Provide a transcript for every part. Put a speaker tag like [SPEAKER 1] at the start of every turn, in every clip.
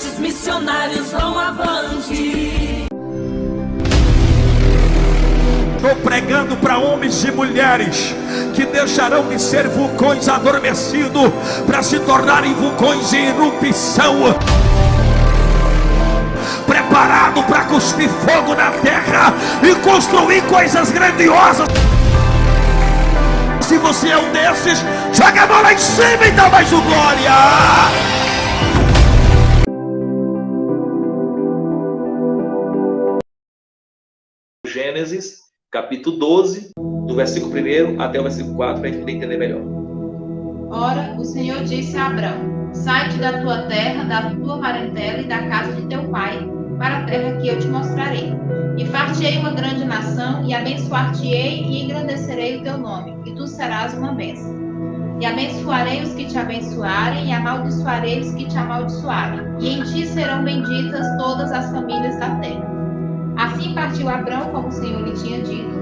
[SPEAKER 1] avante, os missionários vão avante.
[SPEAKER 2] Estou pregando para homens e mulheres que deixarão de ser vulcões adormecidos para se tornarem vulcões em erupção, preparado para cuspir fogo na terra e construir coisas grandiosas. Se você é um desses, joga a mão lá em cima e dá mais um glória.
[SPEAKER 3] Gênesis, capítulo 12, do versículo 1 até o versículo 4, para a gente poder entender melhor.
[SPEAKER 4] Ora, o Senhor disse a Abrão: sai-te da tua terra, da tua parentela e da casa de teu pai, para a terra que eu te mostrarei. E far-te-ei uma grande nação, e abençoar-te-ei e engrandecerei o teu nome, e tu serás uma bênção. E abençoarei os que te abençoarem, e amaldiçoarei os que te amaldiçoarem. E em ti serão benditas todas as famílias da terra. Assim partiu Abrão, como o Senhor lhe tinha dito,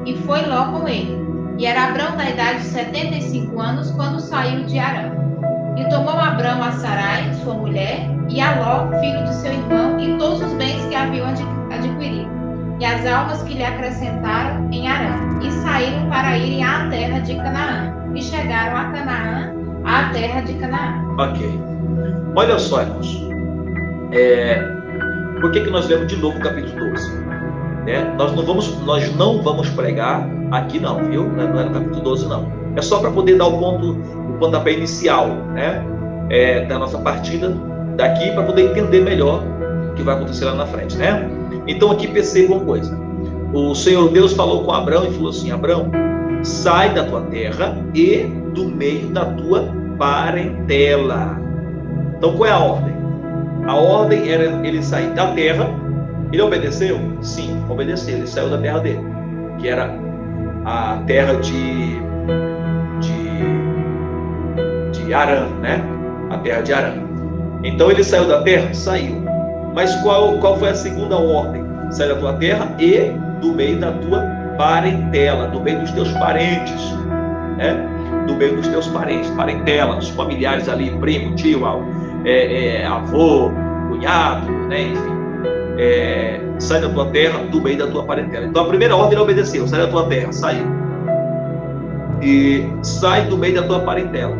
[SPEAKER 4] e foi Ló com ele. E era Abrão da idade de 75 anos, quando saiu de Harã. E tomou Abrão a Sarai, sua mulher, e a Ló, filho de seu irmão, e todos os bens que haviam adquirido, e as almas que lhe acrescentaram em Harã, e saíram para irem à terra de Canaã, e chegaram a Canaã, à terra de Canaã.
[SPEAKER 3] Ok. Olha só, irmãos. Por que nós lemos de novo o capítulo 12? Nós não vamos pregar aqui não, viu? Não é no capítulo 12 não. É só para poder dar o pontapé inicial, né? Da nossa partida daqui, para poder entender melhor o que vai acontecer lá na frente, né? Então aqui perceba uma coisa. O Senhor Deus falou com Abrão e falou assim: Abrão, sai da tua terra e do meio da tua parentela. Então qual é a ordem? A ordem era ele sair da terra. Ele obedeceu? Sim, obedeceu. Ele saiu da terra dele, que era a terra de Harã, né? A terra de Harã. Então ele saiu da terra? Saiu. Mas qual foi a segunda ordem? Sai da tua terra e do meio da tua parentela, do meio dos teus parentes, né? Do meio dos teus parentes, parentelas, familiares ali, primo, tio, avô, cunhado, né? Enfim. Sai da tua terra, do meio da tua parentela. Então a primeira ordem ele obedeceu: sai da tua terra, saiu. E sai do meio da tua parentela.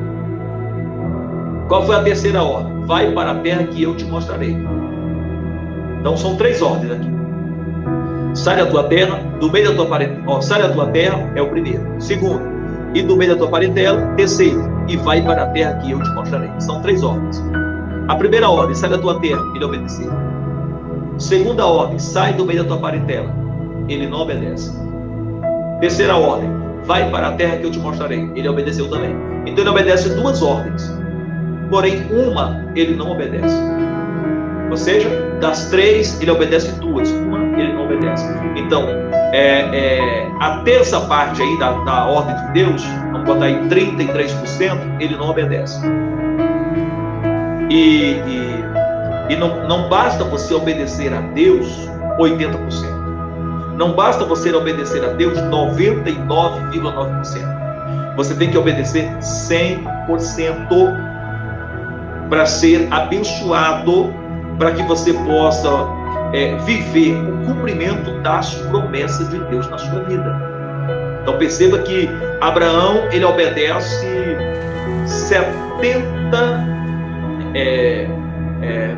[SPEAKER 3] Qual foi a terceira ordem? Vai para a terra que eu te mostrarei. Então são três ordens aqui. Sai da tua terra, do meio da tua parentela. Sai da tua terra é o primeiro. Segundo, e do meio da tua parentela. Terceiro, e vai para a terra que eu te mostrarei. São três ordens. A primeira ordem, sai da tua terra, ele obedeceu. Segunda ordem, sai do meio da tua parentela, ele não obedece. Terceira ordem, vai para a terra que eu te mostrarei, ele obedeceu também. Então ele obedece duas ordens, porém uma ele não obedece. Ou seja, das três ele obedece duas, uma ele não obedece. Então a terça parte aí da ordem de Deus, vamos botar aí 33%, ele não obedece. E não basta você obedecer a Deus 80%. Não basta você obedecer a Deus 99,9%. Você tem que obedecer 100% para ser abençoado, para que você possa viver o cumprimento das promessas de Deus na sua vida. Então perceba que Abraão, ele obedece 70...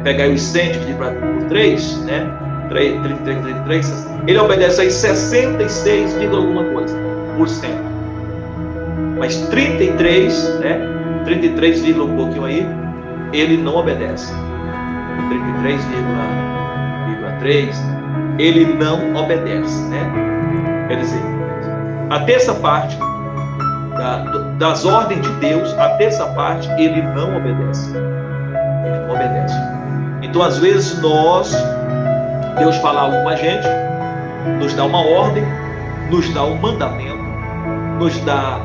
[SPEAKER 3] pegar os 100 dividir por 3, né? 33, ele obedece aí 66, alguma coisa por cento. Mas 33, né? 33, um pouquinho aí, ele não obedece. 33,3, ele não obedece, né? Quer dizer, a terça parte das ordens de Deus, a terça parte ele não obedece. Ele não obedece. Então, às vezes, Deus fala algo com a gente, nos dá uma ordem, nos dá um mandamento, nos dá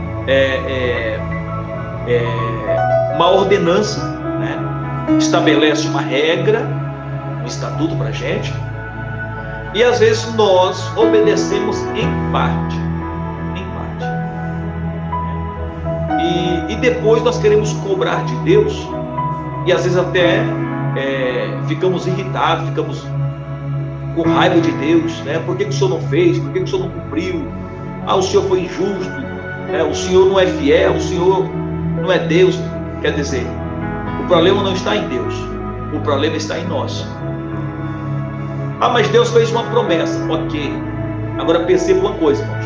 [SPEAKER 3] uma ordenança, né? Estabelece uma regra, um estatuto para a gente, e às vezes nós obedecemos em parte. E depois nós queremos cobrar de Deus, e às vezes até ficamos irritados, ficamos com raiva de Deus, né? Por que o Senhor não fez? Por que o Senhor não cumpriu? O Senhor foi injusto, né? O Senhor não é fiel, o Senhor não é Deus. Quer dizer, o problema não está em Deus, o problema está em nós. Mas Deus fez uma promessa, ok. Agora perceba uma coisa, irmãos.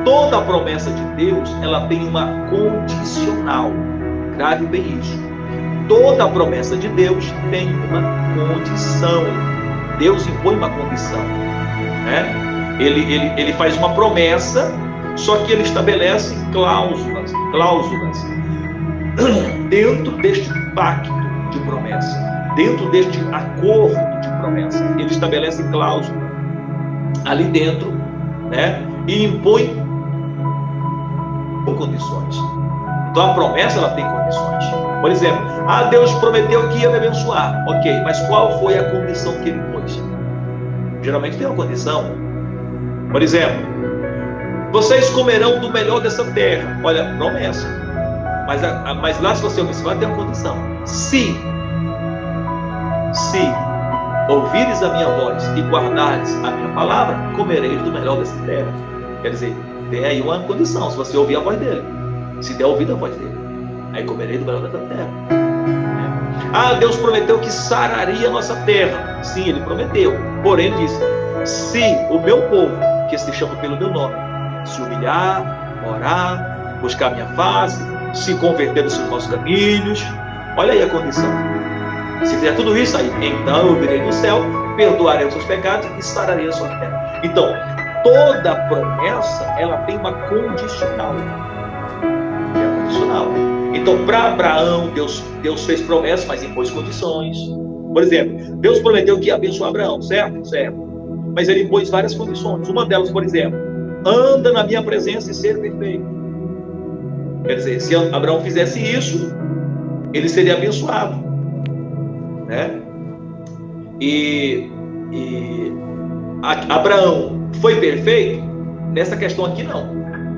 [SPEAKER 3] Toda a promessa de Deus, ela tem uma condicional. Grave bem isso. Toda a promessa de Deus tem uma condição. Deus impõe uma condição, né? Ele faz uma promessa, só que ele estabelece cláusulas dentro deste pacto de promessa, dentro deste acordo de promessa. Ele estabelece cláusulas ali dentro, né? E impõe condições. Então a promessa, ela tem condições. Por exemplo, Deus prometeu que ia me abençoar, ok, mas qual foi a condição que ele pôs? Geralmente tem uma condição. Por exemplo, vocês comerão do melhor dessa terra. Olha, promessa. Mas lá, se você observar, tem uma condição. Se ouvires a minha voz e guardares a minha palavra, comereis do melhor dessa terra. Quer dizer, tem aí uma condição. Se você ouvir a voz dele, se der ouvido a voz dele, aí comereis do melhor dessa terra. Deus prometeu que sararia a nossa terra. Sim, ele prometeu. Porém, ele disse: se o meu povo, que se chama pelo meu nome, se humilhar, orar, buscar a minha face, se converter dos seus maus caminhos, olha aí a condição. Se fizer tudo isso aí, então eu virei do céu, perdoarei os seus pecados e sararei a sua terra. Então, toda promessa, ela tem uma condicional. É condicional. Então, para Abraão, Deus fez promessa, mas impôs condições. Por exemplo, Deus prometeu que ia abençoar Abraão, certo? Certo. Mas ele impôs várias condições. Uma delas, por exemplo, anda na minha presença e ser perfeito. Quer dizer, se Abraão fizesse isso, ele seria abençoado, né? E Abraão foi perfeito? Nessa questão aqui não,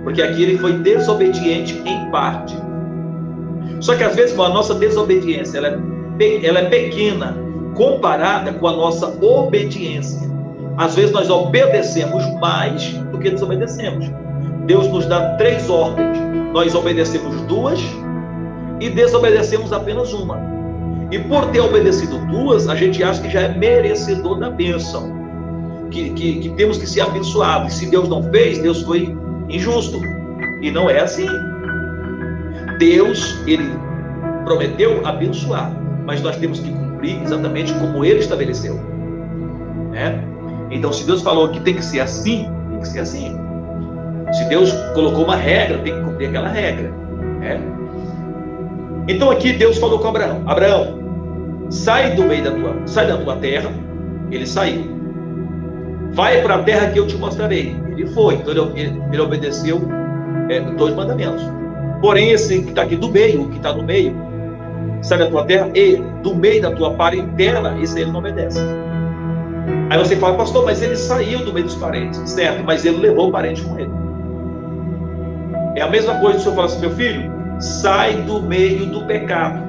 [SPEAKER 3] porque aqui ele foi desobediente em parte. Só que às vezes a nossa desobediência ela é pequena comparada com a nossa obediência. Às vezes nós obedecemos mais do que desobedecemos. Deus nos dá 3 ordens, nós obedecemos 2 e desobedecemos apenas uma. E por ter obedecido 2, a gente acha que já é merecedor da bênção, que temos que ser abençoados. E se Deus não fez, Deus foi injusto. E não é assim. Deus, ele prometeu abençoar, mas nós temos que cumprir exatamente como ele estabeleceu, né? Então, se Deus falou que tem que ser assim, tem que ser assim. Se Deus colocou uma regra, tem que cumprir aquela regra, né? Então aqui Deus falou com Abraão: Abraão, sai da tua terra. Ele saiu. Vai para a terra que eu te mostrarei. Ele foi. Então ele obedeceu 2 mandamentos. Porém, esse que está aqui do meio, o que está no meio, sai da tua terra e do meio da tua parentela, esse ele não obedece. Aí você fala: pastor, mas ele saiu do meio dos parentes. Certo, mas ele levou o parente com ele. É a mesma coisa se o senhor falar assim: meu filho, sai do meio do pecado.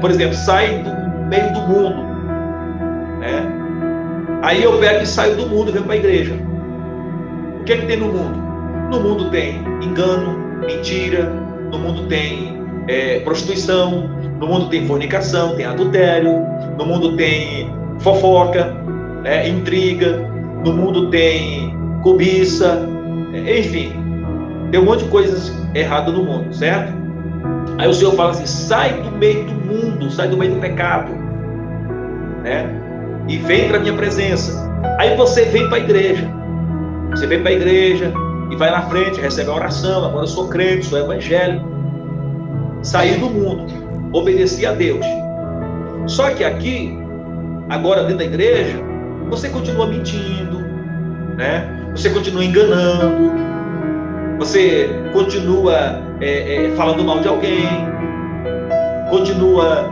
[SPEAKER 3] Por exemplo, sai do meio do mundo. Aí eu pego e saio do mundo e venho para a igreja. O que é que tem no mundo? No mundo tem engano, mentira, no mundo tem prostituição, no mundo tem fornicação, tem adultério, no mundo tem fofoca, intriga, no mundo tem cobiça, enfim, tem um monte de coisas erradas no mundo, certo? Aí o Senhor fala assim: sai do meio do mundo, sai do meio do pecado, e vem para a minha presença. Aí você vem para a igreja, e vai na frente, recebe a oração: agora eu sou crente, sou evangélico. Saí do mundo, obedeci a Deus. Só que aqui, agora dentro da igreja, você continua mentindo, você continua enganando, você continua falando mal de alguém, continua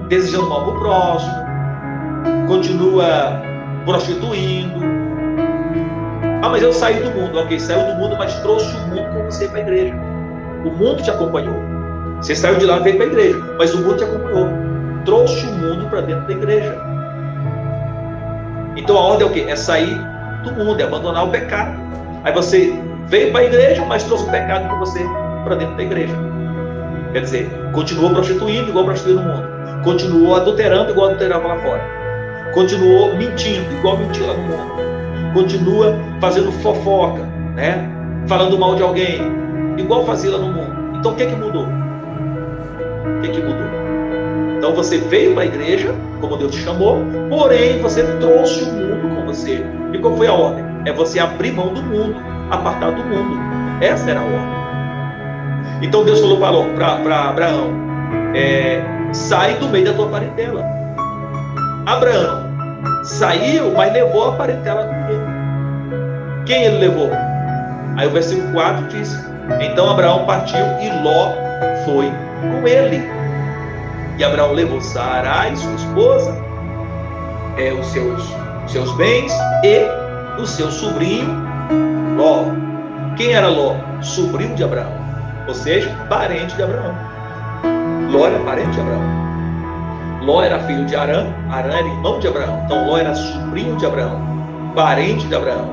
[SPEAKER 3] desejando mal para o próximo, continua prostituindo. Mas eu saí do mundo. Ok, saiu do mundo, mas trouxe o mundo com você para a igreja. O mundo te acompanhou. Você saiu de lá e veio para a igreja, mas o mundo te acompanhou. trouxe o mundo para dentro da igreja. Então a ordem é o quê? É sair do mundo, é abandonar o pecado. Aí você veio para a igreja, mas trouxe o pecado com você para dentro da igreja. Quer dizer, continuou prostituindo igual prostituía no mundo. Continuou adulterando igual adulterava lá fora. Continuou mentindo igual mentia lá no mundo. Continua fazendo fofoca, né? Falando mal de alguém, igual fazia lá no mundo. Então o que é que mudou? O que é que mudou? Então você veio para a igreja, como Deus te chamou, porém você trouxe o mundo com você. E qual foi a ordem? É você abrir mão do mundo, apartar do mundo. Essa era a ordem. Então Deus falou para Abraão, sai do meio da tua parentela. Abraão saiu, mas levou a parentela com ele. Quem ele levou? Aí o versículo 4 diz, então Abraão partiu e Ló foi com ele. E Abraão levou Sarai, sua esposa, os seus bens e o seu sobrinho Ló. Quem era Ló? Sobrinho de Abraão, ou seja, parente de Abraão. Ló era parente de Abraão. Ló era filho de Arã, Arã era irmão de Abraão. Então Ló era sobrinho de Abraão, parente de Abraão.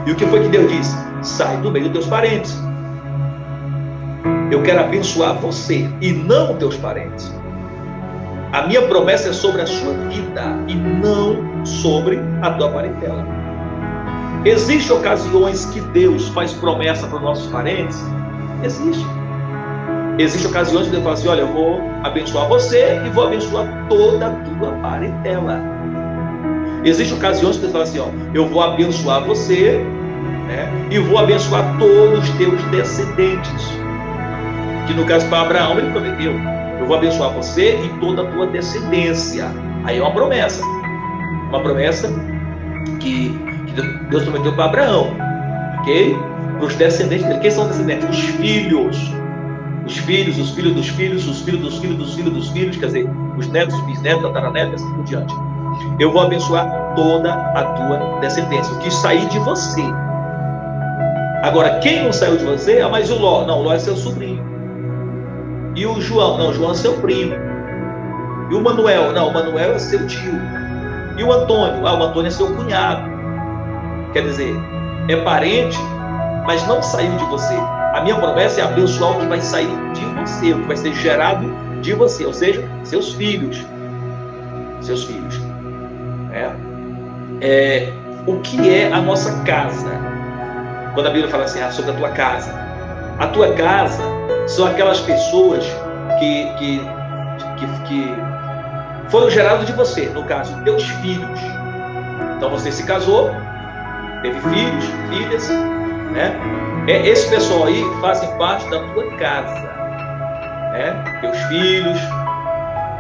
[SPEAKER 3] E o que foi que Deus disse? Sai do meio dos teus parentes. Eu quero abençoar você e não os teus parentes. A minha promessa é sobre a sua vida e não sobre a tua parentela. Existem ocasiões que Deus faz promessa para os nossos parentes? Existe. Existem ocasiões que Deus fala assim, olha, eu vou abençoar você e vou abençoar toda a tua parentela. Existem ocasiões que Deus fala assim, ó, eu vou abençoar você, né, e vou abençoar todos os teus descendentes. Que no caso para Abraão ele prometeu, eu vou abençoar você e toda a tua descendência. Aí é uma promessa que Deus prometeu para Abraão, ok? Para os descendentes dele. Quem são os descendentes? Os filhos, os filhos dos filhos, os filhos dos filhos dos filhos, quer dizer, os netos, os bisnetos, tataranetos, assim por diante. Eu vou abençoar toda a tua descendência, o que sair de você. Agora, quem não saiu de você? Ah, mas o Ló. Não, o Ló é seu sobrinho. E o João? Não, o João é seu primo. E o Manuel? Não, o Manuel é seu tio. E o Antônio? Ah, o Antônio é seu cunhado. Quer dizer, é parente, mas não saiu de você. A minha promessa é abençoar o que vai sair de você, o que vai ser gerado de você, ou seja, seus filhos. Seus filhos. O que é a nossa casa? Quando a Bíblia fala assim, sobre a tua casa. A tua casa são aquelas pessoas que foram geradas de você, no caso, teus filhos. Então você se casou, teve filhos, filhas, né? Esse pessoal aí fazem parte da tua casa, né? Teus filhos,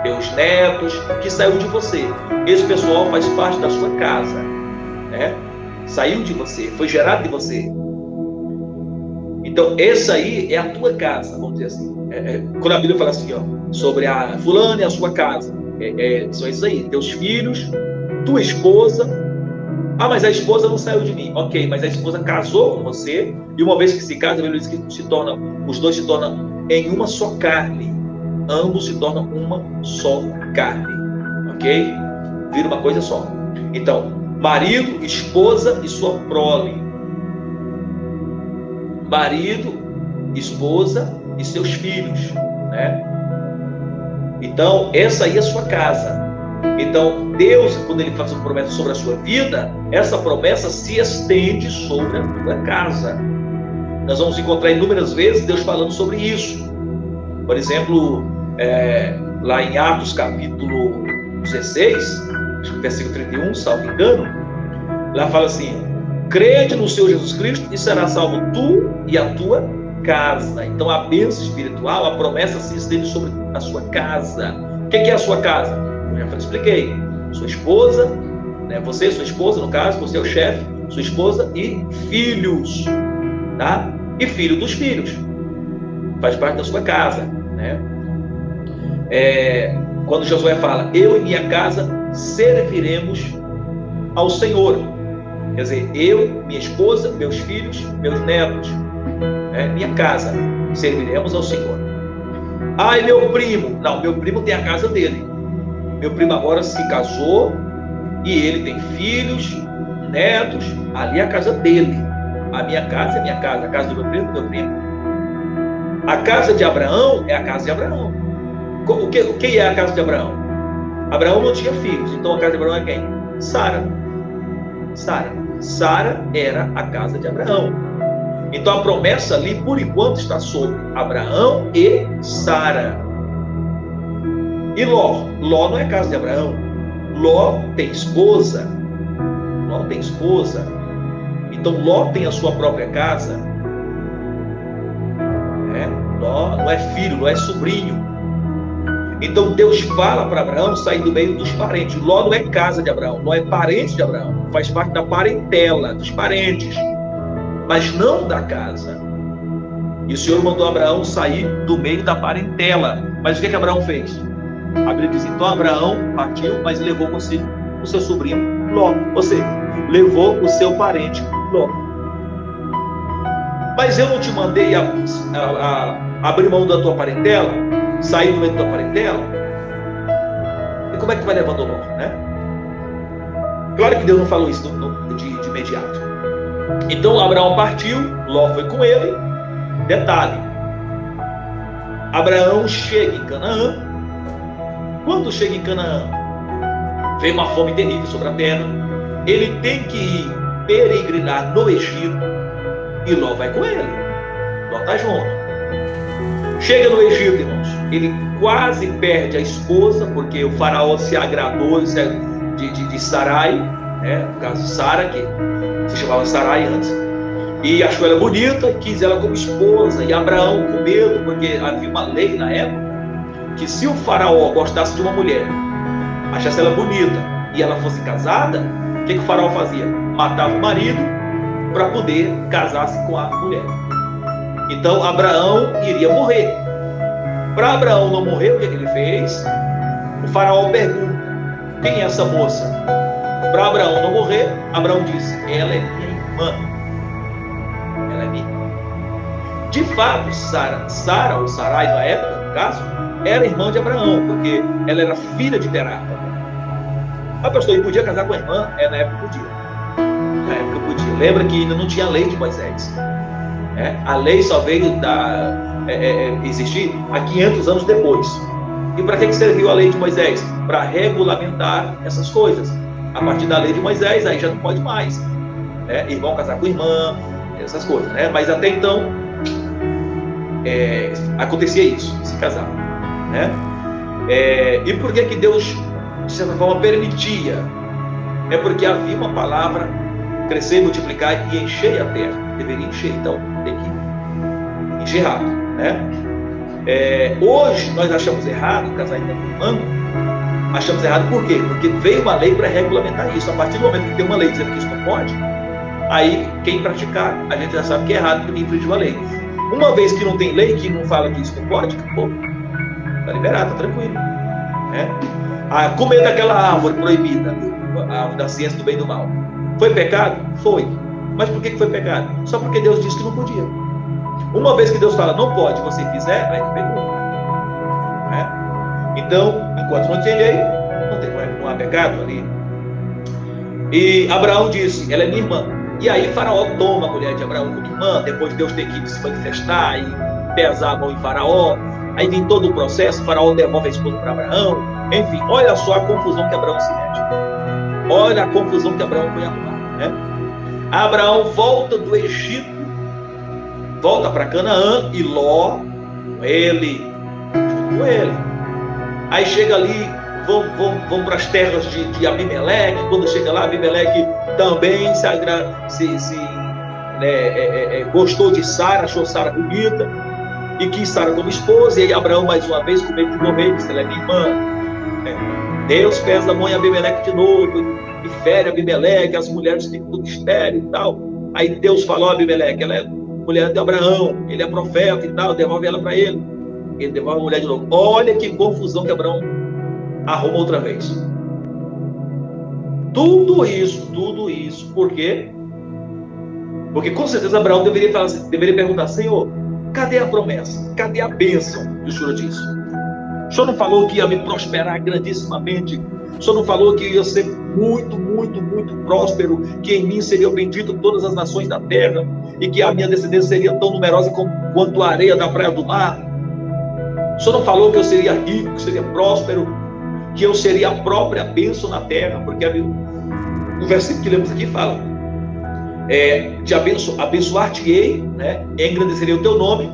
[SPEAKER 3] teus netos, que saiu de você. Esse pessoal faz parte da sua casa, né? Saiu de você, foi gerado de você. Então, essa aí é a tua casa, vamos dizer assim. Quando a Bíblia fala assim, ó, sobre a fulana e a sua casa, são isso aí, teus filhos, tua esposa. Ah, mas a esposa não saiu de mim. Ok, mas a esposa casou com você, e uma vez que se casa, a Bíblia diz que os dois se tornam em uma só carne. Ambos se tornam uma só carne. Ok? Vira uma coisa só. Então, marido, esposa e sua prole. Marido, esposa e seus filhos, né? Então, essa aí é a sua casa. Então, Deus, quando Ele faz uma promessa sobre a sua vida, essa promessa se estende sobre a tua casa. Nós vamos encontrar inúmeras vezes Deus falando sobre isso. Por exemplo, lá em Atos capítulo 16, versículo 31, salvo engano, lá fala assim, crede no Senhor Jesus Cristo e será salvo tu e a tua casa. Então a bênção espiritual, a promessa se estende sobre a sua casa. O que é a sua casa? Eu já expliquei. Sua esposa, né? Você, sua esposa, no caso, você é o chefe, sua esposa e filhos, tá? E filho dos filhos. Faz parte da sua casa, né? Quando Josué fala, eu e minha casa serviremos ao Senhor. Quer dizer, eu, minha esposa, meus filhos, meus netos, minha casa, serviremos ao Senhor. Ah, e meu primo? Não, meu primo tem a casa dele. Meu primo agora se casou e ele tem filhos, netos. Ali é a casa dele. A minha casa é a minha casa. A casa do meu primo é do meu primo. A casa de Abraão é a casa de Abraão. O que é a casa de Abraão? Abraão não tinha filhos. Então a casa de Abraão é quem? Sara. Sara era a casa de Abraão. Então a promessa ali, por enquanto, está sobre Abraão e Sara. E Ló? Ló não é casa de Abraão. Ló tem esposa. Então Ló tem a sua própria casa. Ló não é filho, Ló é sobrinho. Então Deus fala para Abraão sair do meio dos parentes. Ló não é casa de Abraão, Ló é parente de Abraão. Faz parte da parentela, dos parentes, mas não da casa. E o Senhor mandou Abraão sair do meio da parentela. Mas o que Abraão fez? A Bíblia diz, então Abraão partiu, mas levou consigo o seu sobrinho Ló. Ou seja, levou o seu parente Ló. Mas eu não te mandei abrir mão da tua parentela, sair do meio da tua parentela? E como é que tu vai levando Ló, né? Claro que Deus não falou isso de imediato. Então Abraão partiu, Ló foi com ele. Detalhe, Abraão chega em Canaã. Quando chega em Canaã, vem uma fome terrível sobre a terra. Ele tem que ir peregrinar no Egito e Ló vai com ele. Ló está junto. Chega no Egito, irmãos, ele quase perde a esposa, porque o faraó se agradou de Sarai, né? No caso de Sara, que se chamava Sarai antes, e achou ela bonita, quis ela como esposa. E Abraão, com medo, porque havia uma lei na época, que se o faraó gostasse de uma mulher, achasse ela bonita e ela fosse casada, o que o faraó fazia? Matava o marido para poder casar-se com a mulher. Então Abraão iria morrer. Para Abraão não morrer, o que ele fez? O faraó pergunta, quem é essa moça? Para Abraão não morrer, Abraão disse, ela é minha irmã. Ela é minha irmã. De fato, Sara ou Sarai na época, no caso, era irmã de Abraão, porque ela era filha de Terá. Ah, pastor, ele podia casar com a irmã? Na época podia. Na época podia. Lembra que ainda não tinha a lei de Moisés. A lei só veio existir há 500 anos depois. E para que serviu a lei de Moisés? Para regulamentar essas coisas. A partir da lei de Moisés, aí já não pode mais. Irmão casar com irmã, essas coisas. Mas até então, acontecia isso, se casava. E por que Deus, de certa forma, permitia? É porque havia uma palavra, crescer, multiplicar e encher a terra. Deveria encher, então tem que encher rápido, hoje nós achamos errado casar em tanto humano. Achamos errado por quê? Porque veio uma lei para regulamentar isso. A partir do momento que tem uma lei dizendo que isso não pode, aí quem praticar, a gente já sabe que é errado, porque infringiu a lei. Uma vez que não tem lei que não fala que isso não pode, acabou. Está liberado, está tranquilo. Comer daquela árvore proibida, a árvore da ciência do bem e do mal, foi pecado? Foi. Mas por que foi pecado? Só porque Deus disse que não podia. Uma vez que Deus fala, não pode, você fizer, aí pegou. Então, enquanto não tem lei, não há pecado ali. E Abraão disse, ela é minha irmã. E aí Faraó toma a mulher de Abraão como irmã, depois Deus tem que se manifestar e pesar a mão em Faraó. Aí vem todo o processo, Faraó devolve a esposa para Abraão. Enfim, olha só a confusão que Abraão se mete. Olha a confusão que Abraão foi arrumar. Abraão volta do Egito, volta para Canaã, e Ló com ele. Aí chega ali, vão para as terras de Abimeleque. Quando chega lá, Abimeleque também gostou de Sara, achou Sara bonita e quis Sara como esposa. E aí Abraão, mais uma vez, com medo de morrer, disse, ela é minha irmã. Deus pesa a mão em Abimeleque de novo e fere Abimeleque, as mulheres ficam tudo estéril e tal. Aí Deus falou a Abimeleque, ela é mulher de Abraão, ele é profeta e tal, devolve ela para ele. Ele devolve a mulher de novo. Olha que confusão que Abraão arruma outra vez. Tudo isso, por quê? Porque com certeza Abraão deveria perguntar, Senhor, cadê a promessa? Cadê a bênção que o Senhor disse? O Senhor não falou que ia me prosperar grandissimamente. O Senhor não falou que ia ser muito, muito, muito próspero, que em mim seriam benditas todas as nações da terra, e que a minha descendência seria tão numerosa quanto a areia da praia do mar. O Senhor não falou que eu seria rico, que seria próspero, que eu seria a própria bênção na terra, porque o versículo que lemos aqui fala, abençoar-te-ei, né? Engrandecerei o teu nome,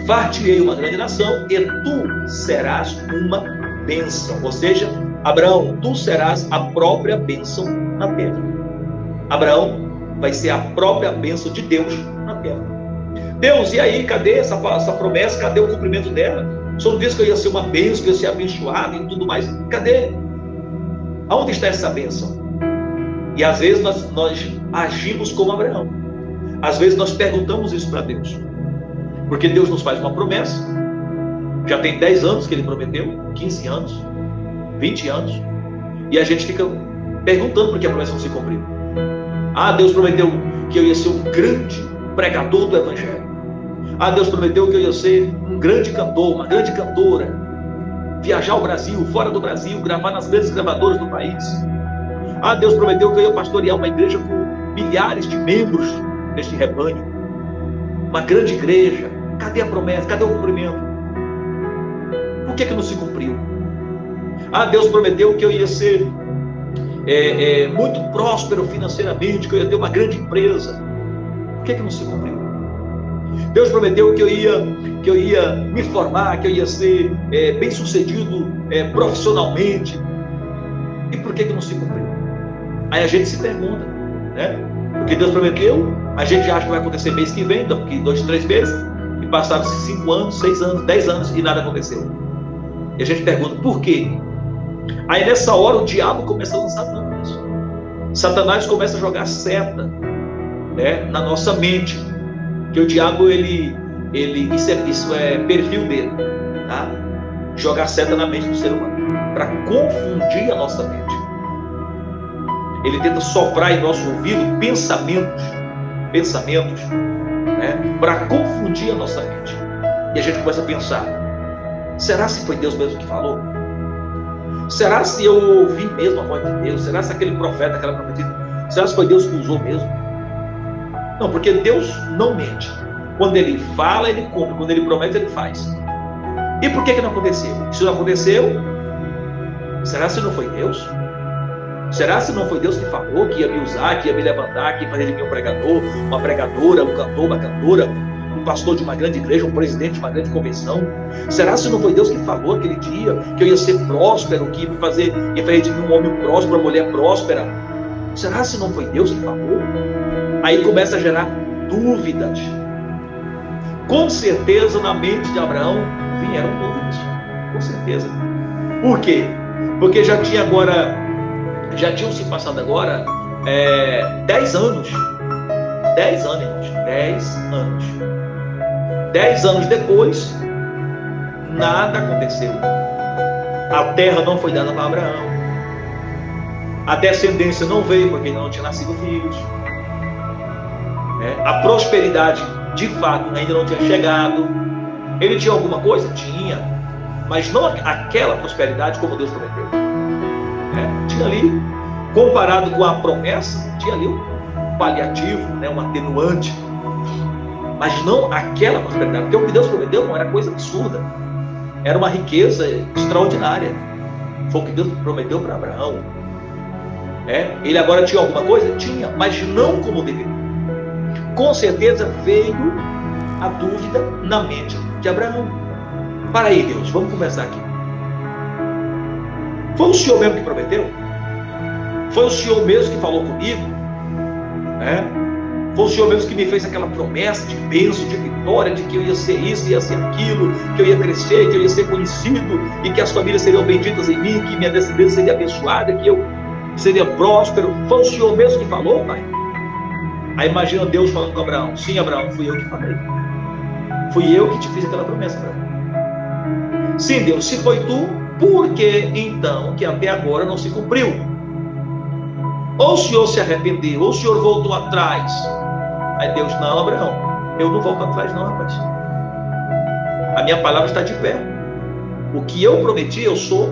[SPEAKER 3] far-te-ei uma grande nação, e tu serás uma bênção. Ou seja, Abraão, tu serás a própria bênção na terra. Abraão vai ser a própria bênção de Deus na terra. Deus, e aí, cadê essa promessa? Cadê o cumprimento dela? O Senhor disse que eu ia ser uma bênção, que eu ia ser abençoado e tudo mais. Cadê? Aonde está essa bênção? E às vezes nós agimos como Abraão. Às vezes nós perguntamos isso para Deus. Porque Deus nos faz uma promessa. Já tem 10 anos que Ele prometeu, 15 anos, 20 anos. E a gente fica perguntando por que a promessa não se cumpriu. Ah, Deus prometeu que eu ia ser um grande pregador do Evangelho. Ah, Deus prometeu que eu ia ser um grande cantor, uma grande cantora. Viajar ao Brasil, fora do Brasil, gravar nas grandes gravadoras do país. Ah, Deus prometeu que eu ia pastorear uma igreja com milhares de membros neste rebanho. Uma grande igreja. Cadê a promessa? Cadê o cumprimento? Por que não se cumpriu? Ah, Deus prometeu que eu ia ser muito próspero financeiramente, que eu ia ter uma grande empresa. Por que não se cumpriu? Deus prometeu que eu ia me formar, que eu ia ser bem sucedido profissionalmente. E por que não se cumpriu? Aí a gente se pergunta, né? Porque Deus prometeu, a gente acha que vai acontecer mês que vem, daqui 2, 3 meses, e passaram-se 5 anos, 6 anos, 10 anos e nada aconteceu. E a gente pergunta, por quê? Aí nessa hora o diabo começa a lançar dúvidas. Satanás começa a jogar seta, né, na nossa mente. Que o diabo, isso é perfil dele, tá? Jogar seta na mente do ser humano, para confundir a nossa mente. Ele tenta soprar em nosso ouvido pensamentos, né, para confundir a nossa mente. E a gente começa a pensar, será se foi Deus mesmo que falou? Será se eu ouvi mesmo a voz de Deus? Será se aquele profeta, aquela profetisa, será se foi Deus que usou mesmo? Não, porque Deus não mente. Quando Ele fala, Ele cumpre. Quando Ele promete, Ele faz. E por que não aconteceu? Se não aconteceu, será se não foi Deus? Será se não foi Deus que falou, que ia me usar, que ia me levantar, que ia fazer de mim um pregador, uma pregadora, um cantor, uma cantora, um pastor de uma grande igreja, um presidente de uma grande convenção? Será se não foi Deus que falou aquele dia que eu ia ser próspero, que ia fazer de mim um homem próspero, uma mulher próspera? Será se não foi Deus que falou? Aí começa a gerar dúvidas. Com certeza na mente de Abraão vieram dúvidas. Com certeza. Por quê? Porque já tinham se passado agora 10 anos. 10 anos, irmãos. 10 anos. 10 anos depois, nada aconteceu. A terra não foi dada para Abraão. A descendência não veio porque ainda não tinha nascido filhos. A prosperidade, de fato, ainda não tinha chegado. Ele tinha alguma coisa? Tinha. Mas não aquela prosperidade como Deus prometeu. Tinha ali, comparado com a promessa, tinha ali um paliativo, um atenuante. Mas não aquela prosperidade. Porque o que Deus prometeu não era coisa absurda. Era uma riqueza extraordinária. Foi o que Deus prometeu para Abraão. Ele agora tinha alguma coisa? Tinha, mas não como deveria. Com certeza veio a dúvida na mente de Abraão. Para aí, Deus, vamos conversar aqui. Foi o Senhor mesmo que prometeu? Foi o Senhor mesmo que falou comigo? Foi o Senhor mesmo que me fez aquela promessa de bênção, de vitória, de que eu ia ser isso, ia ser aquilo, que eu ia crescer, que eu ia ser conhecido, e que as famílias seriam benditas em mim, que minha descendência seria abençoada, que eu seria próspero? Foi o Senhor mesmo que falou, Pai? Aí imagina Deus falando com Abraão: sim, Abraão, fui eu que falei. Fui eu que te fiz aquela promessa, Abraão. Sim, Deus, se foi tu, por que então que até agora não se cumpriu? Ou o Senhor se arrependeu, ou o Senhor voltou atrás. Aí Deus: não, Abraão, eu não volto atrás não, rapaz. A minha palavra está de pé. O que eu prometi, eu sou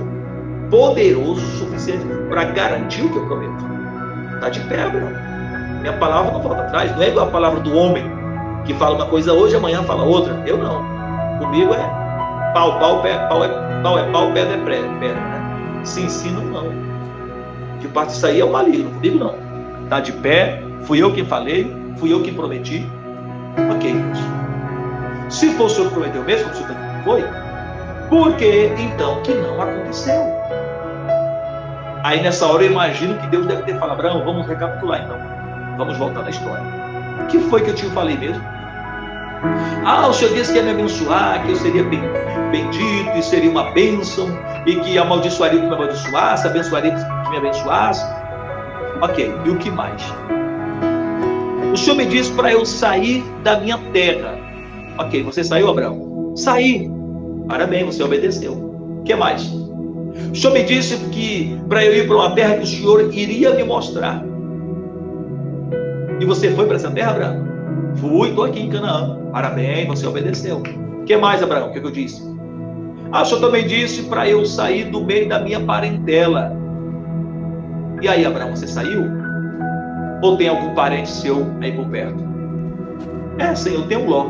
[SPEAKER 3] poderoso o suficiente para garantir o que eu prometo. Está de pé, Abraão. Minha palavra não volta atrás. Não é igual a palavra do homem, que fala uma coisa hoje, amanhã fala outra. Eu não. Comigo é pau, pedra é pedra, né? Se ensina, não. Que parte disso aí é o maligno. Comigo não. Está de pé, fui eu quem falei, fui eu quem prometi. Ok, Deus. Se for o Senhor que prometeu mesmo, como o Senhor foi, por que então que não aconteceu? Aí nessa hora eu imagino que Deus deve ter falado: Abraão, vamos recapitular então. Vamos voltar na história. O que foi que eu te falei mesmo? O Senhor disse que ia me abençoar, que eu seria bendito e seria uma bênção, e que amaldiçoaria o que me amaldiçoasse, abençoaria o que me abençoasse. Ok, e o que mais? O Senhor me disse para eu sair da minha terra. Ok, você saiu, Abraão? Saí. Parabéns, você obedeceu. O que mais? O Senhor me disse que para eu ir para uma terra que o Senhor iria me mostrar. E você foi para essa terra, Abraão? Fui, estou aqui em Canaã. Parabéns, você obedeceu. O que mais, Abraão? O que eu disse? O Senhor também disse para eu sair do meio da minha parentela. E aí, Abraão, você saiu? Ou tem algum parente seu aí por perto? Senhor, tem o Ló.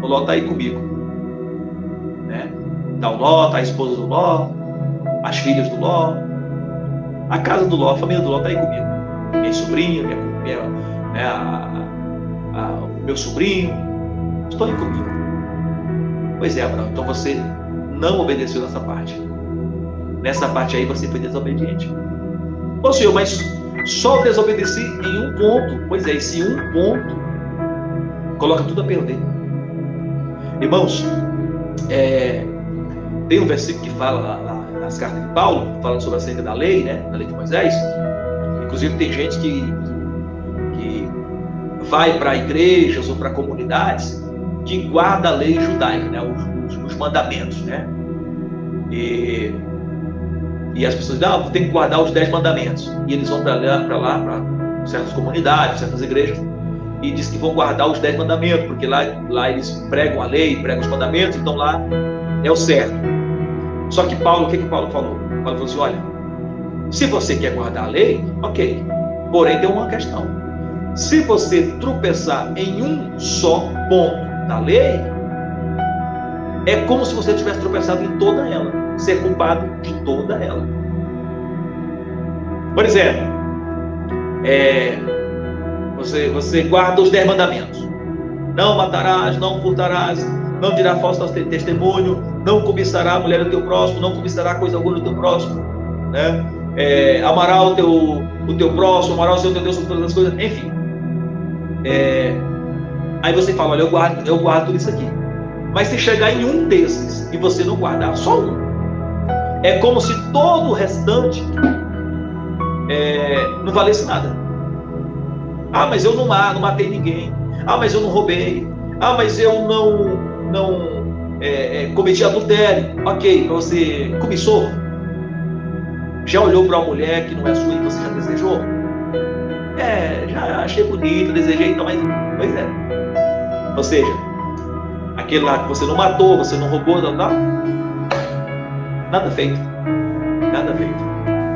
[SPEAKER 3] O Ló está aí comigo. Né? Está o Ló, está a esposa do Ló, as filhas do Ló, a casa do Ló, a família do Ló está aí comigo. Minha sobrinha, o meu sobrinho, estão aí comigo. Pois é, Abraão, então você não obedeceu nessa parte. Nessa parte aí você foi desobediente. Ô Senhor, mas só desobedeci em um ponto. Pois é, esse um ponto coloca tudo a perder. Irmãos, tem um versículo que fala lá nas cartas de Paulo, falando sobre acerca da lei, né? Da lei de Moisés. Inclusive tem gente que vai para igrejas ou para comunidades que guarda a lei judaica, né? Os mandamentos, né? E as pessoas dizem, tem que guardar os 10 mandamentos. E eles vão para lá, para certas comunidades, certas igrejas, e diz que vão guardar os 10 mandamentos, porque lá eles pregam a lei, pregam os mandamentos, então lá é o certo. Só que Paulo, o que Paulo falou? Paulo falou assim: olha, se você quer guardar a lei, ok, porém tem uma questão. Se você tropeçar em um só ponto da lei, é como se você tivesse tropeçado em toda ela, ser culpado de toda ela. Por exemplo, você guarda os 10 mandamentos: não matarás, não furtarás, não dirá falso testemunho, não cobiçará a mulher do teu próximo, não cobiçará coisa alguma do teu próximo, né? Amará o teu próximo, amará o Senhor teu Deus sobre todas as coisas, enfim. Aí você fala: olha, eu guardo tudo isso aqui. Mas se chegar em um desses e você não guardar só um, é como se todo o restante não valesse nada. Mas eu não matei ninguém. Mas eu não roubei. Mas eu não cometi adultério. Ok, mas você cobiçou? Já olhou para uma mulher que não é sua e você já desejou? Já achei bonito, desejei, então, mas pois é. Ou seja, aquele lá que você não matou, você não roubou, nada feito. Nada feito.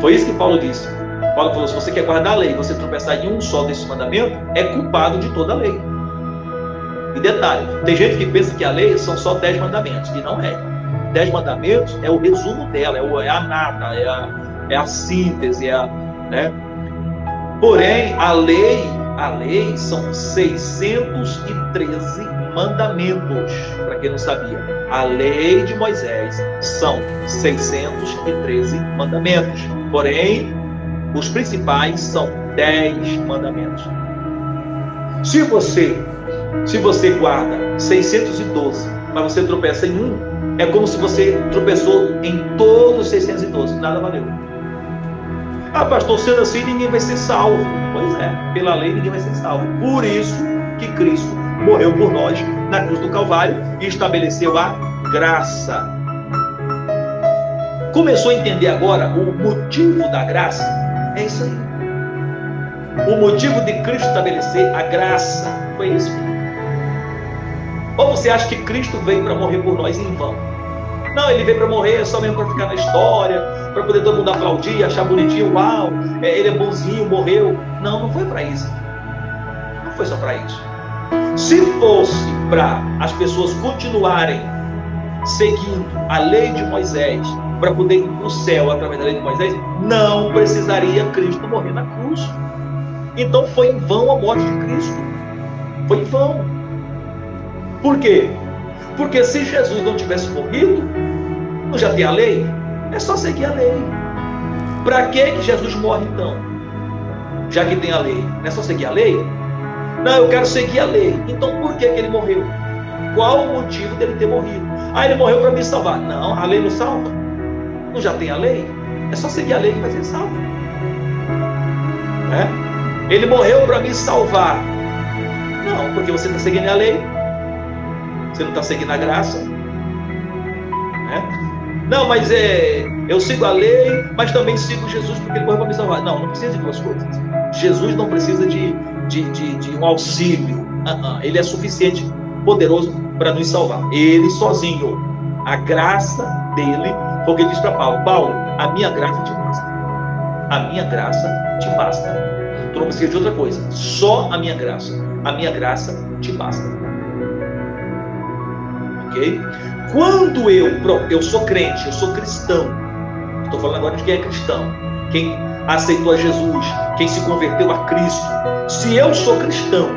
[SPEAKER 3] Foi isso que Paulo disse. Paulo falou: se você quer guardar a lei, você tropeçar em um só desses mandamentos, é culpado de toda a lei. E detalhe, tem gente que pensa que a lei são só 10 mandamentos, e não é. 10 mandamentos é o resumo dela, é a nata, é a síntese, né? Porém, a lei são 613 mandamentos, para quem não sabia. A lei de Moisés são 613 mandamentos. Porém, os principais são 10 mandamentos. Se você guarda 612, mas você tropeça em um, é como se você tropeçou em todos os 612. Nada valeu. Pastor, sendo assim, ninguém vai ser salvo. Pois é, pela lei ninguém vai ser salvo. Por isso que Cristo morreu por nós na cruz do Calvário e estabeleceu a graça. Começou a entender agora o motivo da graça? É isso aí. O motivo de Cristo estabelecer a graça foi isso. Ou você acha que Cristo veio para morrer por nós em vão? Não, ele veio para morrer só mesmo para ficar na história, para poder todo mundo aplaudir, achar bonitinho, uau, ele é bonzinho, morreu. Não, não foi para isso. Não foi só para isso. Se fosse para as pessoas continuarem seguindo a lei de Moisés, para poder ir para o céu através da lei de Moisés, não precisaria Cristo morrer na cruz. Então foi em vão a morte de Cristo. Foi em vão. Por quê? Porque se Jesus não tivesse morrido, não já tem a lei? É só seguir a lei. Para que Jesus morre então? Já que tem a lei, não é só seguir a lei? Não, eu quero seguir a lei. Então por que ele morreu? Qual o motivo dele ter morrido? Ah, ele morreu para me salvar. Não, a lei não salva. Não já tem a lei? É só seguir a lei que vai ser salvo. Ele morreu para me salvar. Não, porque você está seguindo a lei. Você não está seguindo a graça. Não, mas eu sigo a lei, mas também sigo Jesus porque ele morreu para me salvar. Não, não precisa de duas coisas. Jesus não precisa de um auxílio. Ele é suficiente, poderoso para nos salvar. Ele sozinho. A graça dele, porque ele diz para Paulo: Paulo, a minha graça te basta. A minha graça te basta. Tu não precisa de outra coisa. Só a minha graça. A minha graça te basta. Ok? Quando eu sou crente, eu sou cristão. Estou falando agora de quem é cristão. Quem aceitou a Jesus, quem se converteu a Cristo. Se eu sou cristão,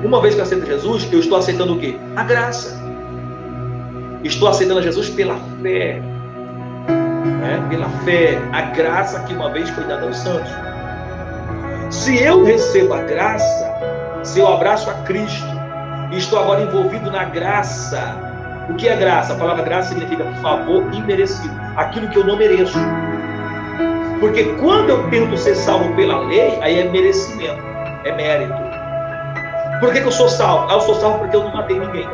[SPEAKER 3] uma vez que eu aceito Jesus, eu estou aceitando o quê? A graça. Estou aceitando a Jesus pela fé. Pela fé, a graça que uma vez foi dada aos santos. Se eu recebo a graça, se eu abraço a Cristo, e estou agora envolvido na graça. O que é graça? A palavra graça significa favor imerecido, aquilo que eu não mereço. Porque quando eu tento ser salvo pela lei, aí é merecimento, é mérito. Por que eu sou salvo? Eu sou salvo porque eu não matei ninguém.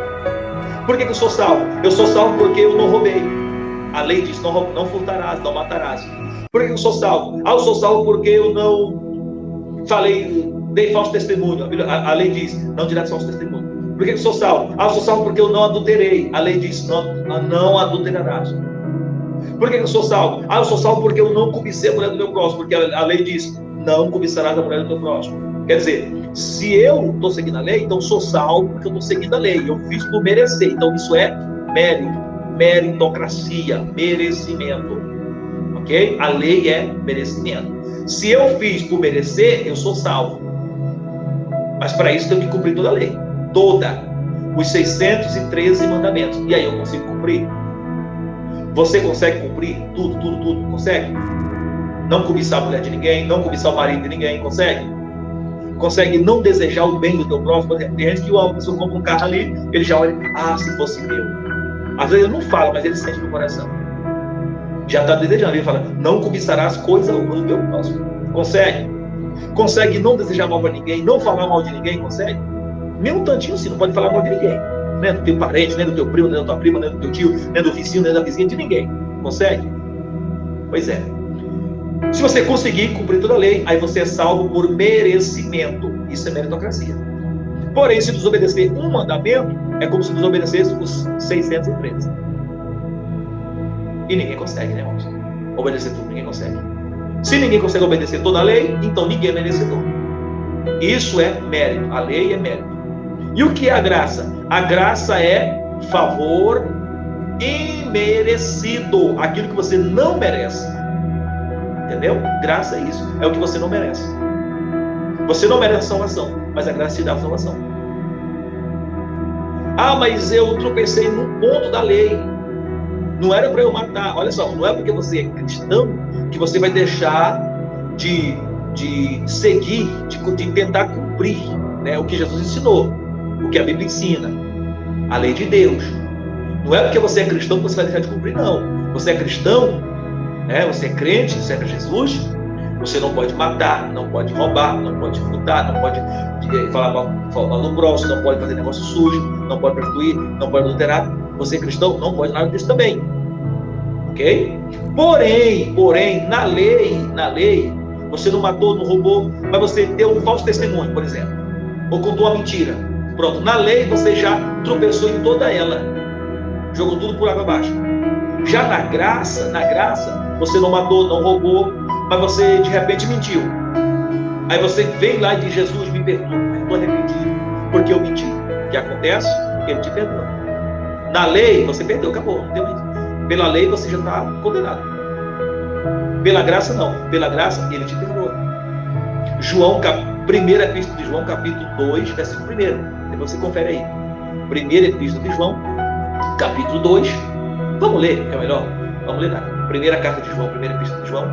[SPEAKER 3] Por que eu sou salvo? Eu sou salvo porque eu não roubei. A lei diz: não furtarás, não matarás. Por que eu sou salvo? Eu sou salvo porque eu não dei falso testemunho. A lei diz: não dirás falso testemunho. Por que eu sou salvo? Eu sou salvo porque eu não adulterei. A lei diz: não adulterarás. Por que eu sou salvo? Eu sou salvo porque eu não cobicei a mulher do meu próximo. Porque a lei diz: não cobiçarás a mulher do teu próximo. Quer dizer, se eu estou seguindo a lei, então sou salvo porque eu estou seguindo a lei. Eu fiz por merecer. Então isso é mérito, meritocracia, merecimento. Ok? A lei é merecimento. Se eu fiz por merecer, eu sou salvo. Mas para isso eu tenho que cumprir toda a lei. Toda. Os 613 mandamentos. E aí eu consigo cumprir? Você consegue cumprir tudo? Consegue? Não cobiçar a mulher de ninguém, não cobiçar o marido de ninguém, consegue? Consegue não desejar o bem do teu próximo? Por exemplo, tem gente que uma pessoa compra um carro ali, ele já olha: se fosse meu. Às vezes ele não fala, mas ele sente no coração. Já está desejando. Ele fala: não cobiçarás coisa alguma do teu próximo. Consegue? Consegue não desejar mal para ninguém, não falar mal de ninguém? Consegue? Nem um tantinho assim, não pode falar mal de ninguém. Nem do teu parente, nem do teu primo, nem da tua prima, nem do teu tio, nem do vizinho, nem da vizinha, de ninguém. Consegue? Pois é. Se você conseguir cumprir toda a lei, aí você é salvo por merecimento. Isso é meritocracia. Porém, se desobedecer um mandamento, é como se desobedecesse os 613. E ninguém consegue, né, irmãos? Obedecer tudo, ninguém consegue. Se ninguém consegue obedecer toda a lei, então ninguém é merecedor. Isso é mérito. A lei é mérito. E o que é a graça? A graça é favor imerecido. Aquilo que você não merece. Entendeu? Graça é isso. É o que você não merece. Você não merece salvação, mas a graça te dá a salvação. Mas eu tropecei num ponto da lei. Não era para eu matar. Olha só, não é porque você é cristão que você vai deixar de seguir, de tentar cumprir, né, o que Jesus ensinou, o que a Bíblia ensina, a lei de Deus. Não é porque você é cristão que você vai deixar de cumprir, não. Você é cristão, né, você é crente, serve a Jesus, você não pode matar, não pode roubar, não pode furtar, não pode falar mal do próximo, não pode fazer negócio sujo, não pode prostituir, não pode adulterar. Você é cristão, não pode nada disso também. Ok? Porém, na lei, você não matou, não roubou, mas você deu um falso testemunho, por exemplo, ou contou uma mentira. Pronto, na lei você já tropeçou em toda ela. jogou tudo por água abaixo. Já na graça, você não matou, não roubou, mas você de repente mentiu. Aí você vem lá e diz: Jesus, me perdoa, eu estou arrependido, porque eu menti. O que acontece? Ele te perdoa. Na lei, você perdeu, acabou, não deu mais. Pela lei, você já está condenado. Pela graça, não. Pela graça, ele te perdoa. Primeira epístola de João, capítulo 2, versículo 1. Depois você confere aí. Primeira epístola de João, capítulo 2. Vamos ler, que é melhor. Vamos ler, né? Primeira carta de João, primeira epístola de João,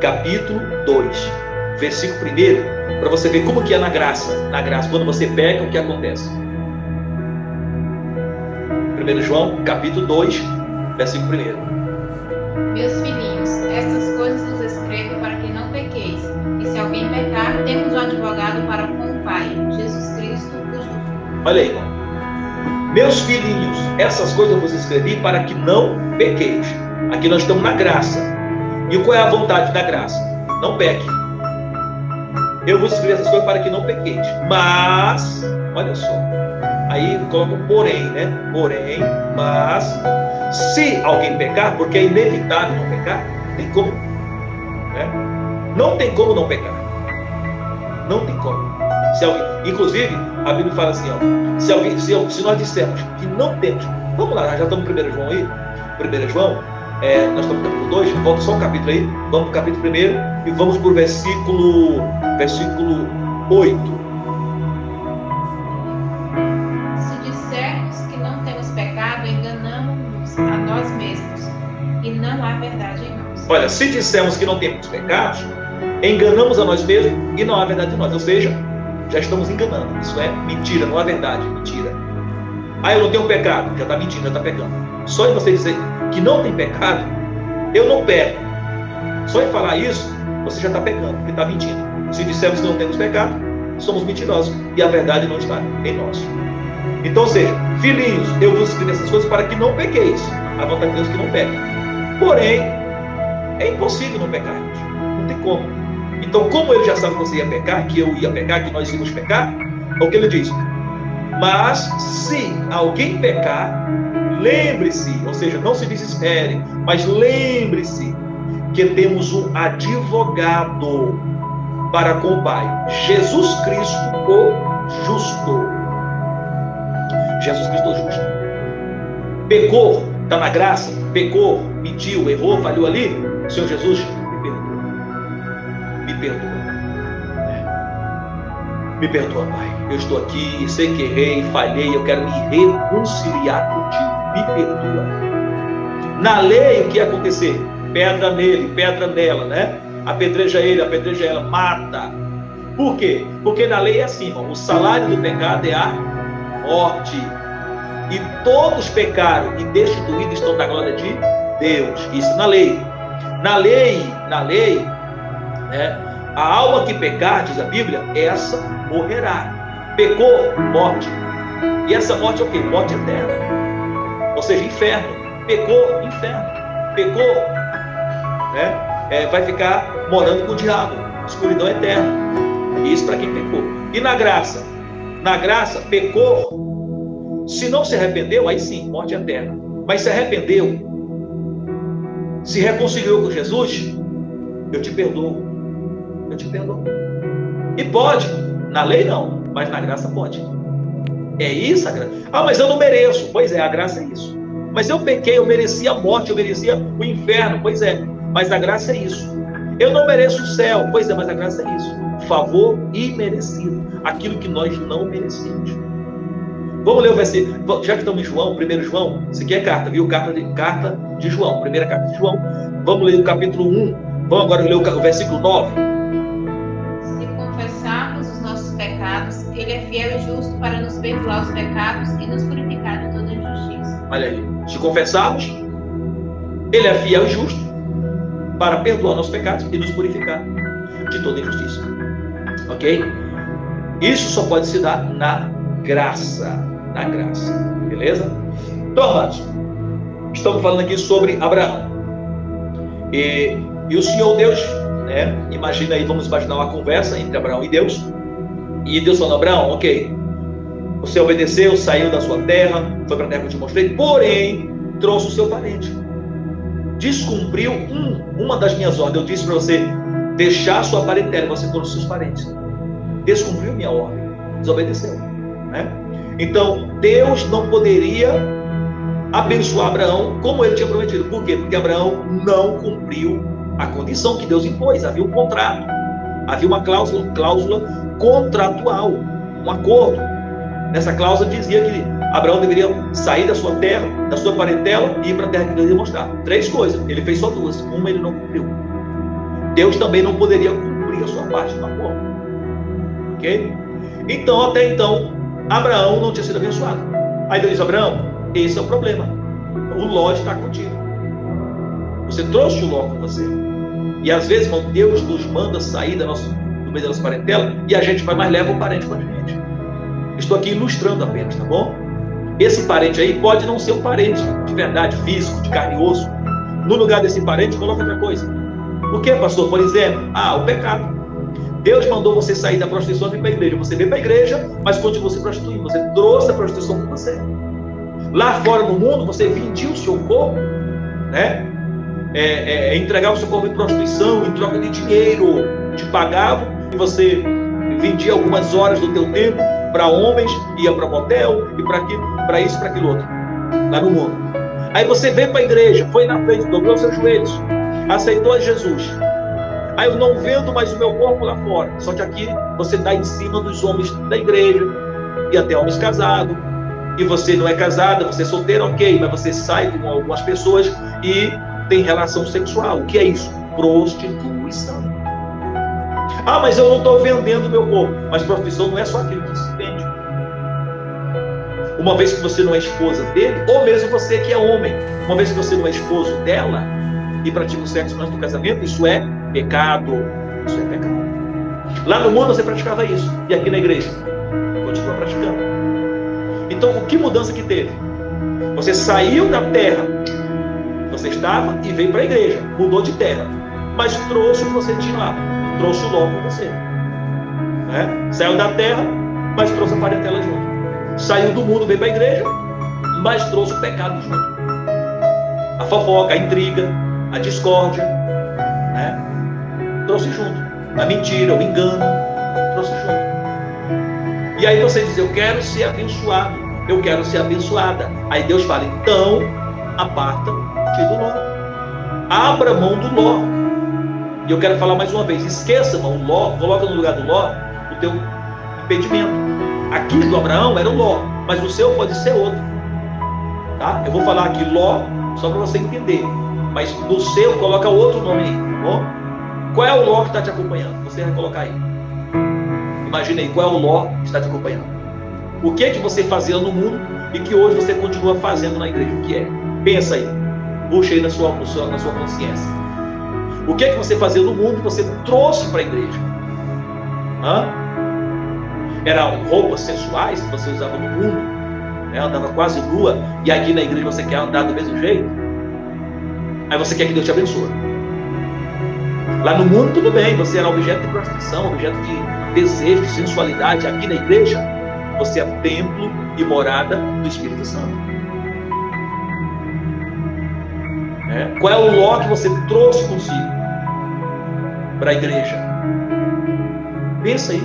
[SPEAKER 3] capítulo 2, versículo 1, para você ver como que é na graça. Na graça, quando você peca, o que acontece? 1 João, capítulo 2, versículo 1.
[SPEAKER 4] Meus filhinhos, estas coisas vos escrevo para que não pequeis. E se alguém pecar, temos um advogado para com o Pai, Jesus Cristo, o justo.
[SPEAKER 3] Olha aí, irmão. Meus filhinhos, essas coisas eu vos escrevi para que não pequeis. Aqui nós estamos na graça. E qual é a vontade da graça? Não peque. Eu vos escrevi essas coisas para que não pequeis. Mas, olha só. Aí coloca um porém, né? Porém, mas, se alguém pecar, porque é inevitável não pecar, tem como. Né? Não tem como não pecar. Não tem como. Se alguém, inclusive, a Bíblia fala assim, ó, se nós dissermos que não temos, vamos lá, já estamos no 1 João aí, 1 João, nós estamos no capítulo 2, volta só um capítulo aí, vamos para o capítulo 1 e vamos para o versículo 8.
[SPEAKER 4] Se dissermos que não temos pecado, enganamos a nós mesmos, e não há verdade em nós.
[SPEAKER 3] Olha, se dissermos que não temos pecados, enganamos a nós mesmos e não há verdade em nós, ou seja, já estamos enganando. Isso é mentira, não é verdade, mentira. Ah, eu não tenho pecado, já está mentindo, já está pecando. Só em você dizer que não tem pecado, eu não peco. Só em falar isso, você já está pecando, porque está mentindo. Se dissermos que não temos pecado, somos mentirosos e a verdade não está em nós. Então, ou seja, filhinhos, eu vos escrevi essas coisas para que não pequeis. A vontade de Deus é que não peque. Porém, é impossível não pecar, gente. Não tem como. Então, como ele já sabe que você ia pecar, que eu ia pecar, que nós íamos pecar, é o que ele diz. Mas, se alguém pecar, lembre-se, ou seja, não se desespere, mas lembre-se que temos um advogado para com o Pai, Jesus Cristo, o justo. Jesus Cristo, o justo. Pecou, está na graça, pecou, mentiu, errou, falhou ali, Senhor Jesus, me perdoa. Me perdoa, Pai. Eu estou aqui, sei que errei, falhei, eu quero me reconciliar contigo. Me perdoa. Na lei, o que ia acontecer? Pedra nele, pedra nela, né? Apedreja ele, apedreja ela, mata. Por quê? Porque na lei é assim, irmão, o salário do pecado é a morte. E todos pecaram e destituídos estão da glória de Deus. Isso na lei. Na lei, né? A alma que pecar, diz a Bíblia, essa morrerá. Pecou, morte. E essa morte é o quê? Morte eterna. Ou seja, inferno. Pecou, inferno. Pecou, né? Vai ficar morando com o diabo. Escuridão eterna. Isso para quem pecou. E na graça? Na graça, pecou. Se não se arrependeu, aí sim, morte eterna. Mas se arrependeu, se reconciliou com Jesus, eu te perdoo. Eu te perdoo. E pode, na lei não, mas na graça pode. É isso a graça. Ah, mas eu não mereço. Pois é, a graça é isso. Mas eu pequei, eu merecia a morte, eu merecia o inferno. Pois é, mas a graça é isso. Eu não mereço o céu. Pois é, mas a graça é isso. Favor imerecido. Aquilo que nós não merecemos. Vamos ler o versículo. Já que estamos em João, 1 João. Isso aqui é carta, viu? Carta de João. Primeira carta de João. Vamos ler o capítulo 1. Vamos agora ler o versículo 9.
[SPEAKER 4] Pecados, ele é fiel e justo para nos perdoar os pecados e nos purificar de toda injustiça.
[SPEAKER 3] Olha aí, se confessarmos, ele é fiel e justo para perdoar nossos pecados e nos purificar de toda injustiça. Ok? Isso só pode se dar na graça. Na graça. Beleza? Então, amados, estamos falando aqui sobre Abraão. E o Senhor Deus, né? Imagina aí, vamos imaginar uma conversa entre Abraão e Deus. E Deus falou: Abraão, ok, Você obedeceu, saiu da sua terra, foi para a terra que eu te mostrei, porém, trouxe o seu parente. Descumpriu uma das minhas ordens. Eu disse para você deixar sua parentela, você trouxe seus parentes. Descumpriu minha ordem, desobedeceu, né? Então, Deus não poderia abençoar Abraão como ele tinha prometido. Por quê? Porque Abraão não cumpriu a condição que Deus impôs. Havia um contrato, havia uma cláusula contratual, um acordo. Nessa cláusula dizia que Abraão deveria sair da sua terra, da sua parentela e ir para a terra que Deus ia mostrar. 3 coisas, ele fez só 2, uma ele não cumpriu. Deus também não poderia cumprir a sua parte do acordo. Ok? Então, até então, Abraão não tinha sido abençoado. Aí Deus diz: Abraão, esse é o problema. O Ló está contigo. Você trouxe o Ló com você. E às vezes, irmão, Deus nos manda sair do meio da nossa parentela e a gente vai, mas leva o parente com a gente. Estou aqui ilustrando apenas, tá bom? Esse parente aí pode não ser um parente de verdade, físico, de carne e osso. No lugar desse parente, coloca outra coisa. O que, pastor? Por exemplo, o pecado. Deus mandou você sair da prostituição e vir para a igreja. Você veio para a igreja, mas continua se prostituindo. Você trouxe a prostituição com você. Lá fora no mundo, você vendia o seu corpo, né? Entregava o seu corpo em prostituição, em troca de dinheiro. Te pagavam e você vendia algumas horas do teu tempo para homens, ia para motel e para isso, para aquilo outro, lá no mundo. Aí você veio para a igreja, foi na frente, dobrou seus joelhos, aceitou a Jesus. Aí eu não vendo mais o meu corpo lá fora, só que aqui você dá em cima dos homens da igreja, e até homens casados, e você não é casada, você é solteira, ok, mas você sai com algumas pessoas e tem relação sexual. O que é isso? Prostituição. Mas eu não estou vendendo meu corpo. Mas prostituição não é só aquilo que se vende. Uma vez que você não é esposa dele, ou mesmo você que é homem, uma vez que você não é esposo dela e pratica o sexo antes do casamento, isso é pecado. Isso é pecado. Lá no mundo você praticava isso. E aqui na igreja? Continua praticando. Então, que mudança que teve? Você saiu da terra que você estava e veio para a igreja. Mudou de terra. Mas trouxe o que você tinha lá. Trouxe o Ló com você, né? Saiu da terra, mas trouxe a parentela junto. Saiu do mundo, veio para a igreja, mas trouxe o pecado junto. A fofoca, a intriga, a discórdia, né? Trouxe junto. A mentira, o engano, trouxe junto. E aí você diz: eu quero ser abençoado, eu quero ser abençoada. Aí Deus fala: então aparta-te do Ló, abra mão do Ló. E eu quero falar mais uma vez: esqueça, irmão, o Ló, coloca no lugar do Ló o teu impedimento. Aqui do Abraão era o Ló, mas o seu pode ser outro, tá? Eu vou falar aqui Ló só para você entender, mas no seu coloca outro nome aí, tá bom? Qual é o Ló que está te acompanhando? Você vai colocar aí. Imagina aí, qual é o Ló que está te acompanhando? O que é que você fazia no mundo e que hoje você continua fazendo na igreja? O que é? Pensa aí, puxa aí na sua consciência. O que é que você fazia no mundo que você trouxe para a igreja? Eram roupas sensuais que você usava no mundo, né? Andava quase nua, e aqui na igreja você quer andar do mesmo jeito? Aí você quer que Deus te abençoe. Lá no mundo tudo bem, você era objeto de prostituição, objeto de desejo, de sensualidade. Aqui na igreja você é templo e morada do Espírito Santo. Qual é o Ló que você trouxe consigo para a igreja? Pensa aí,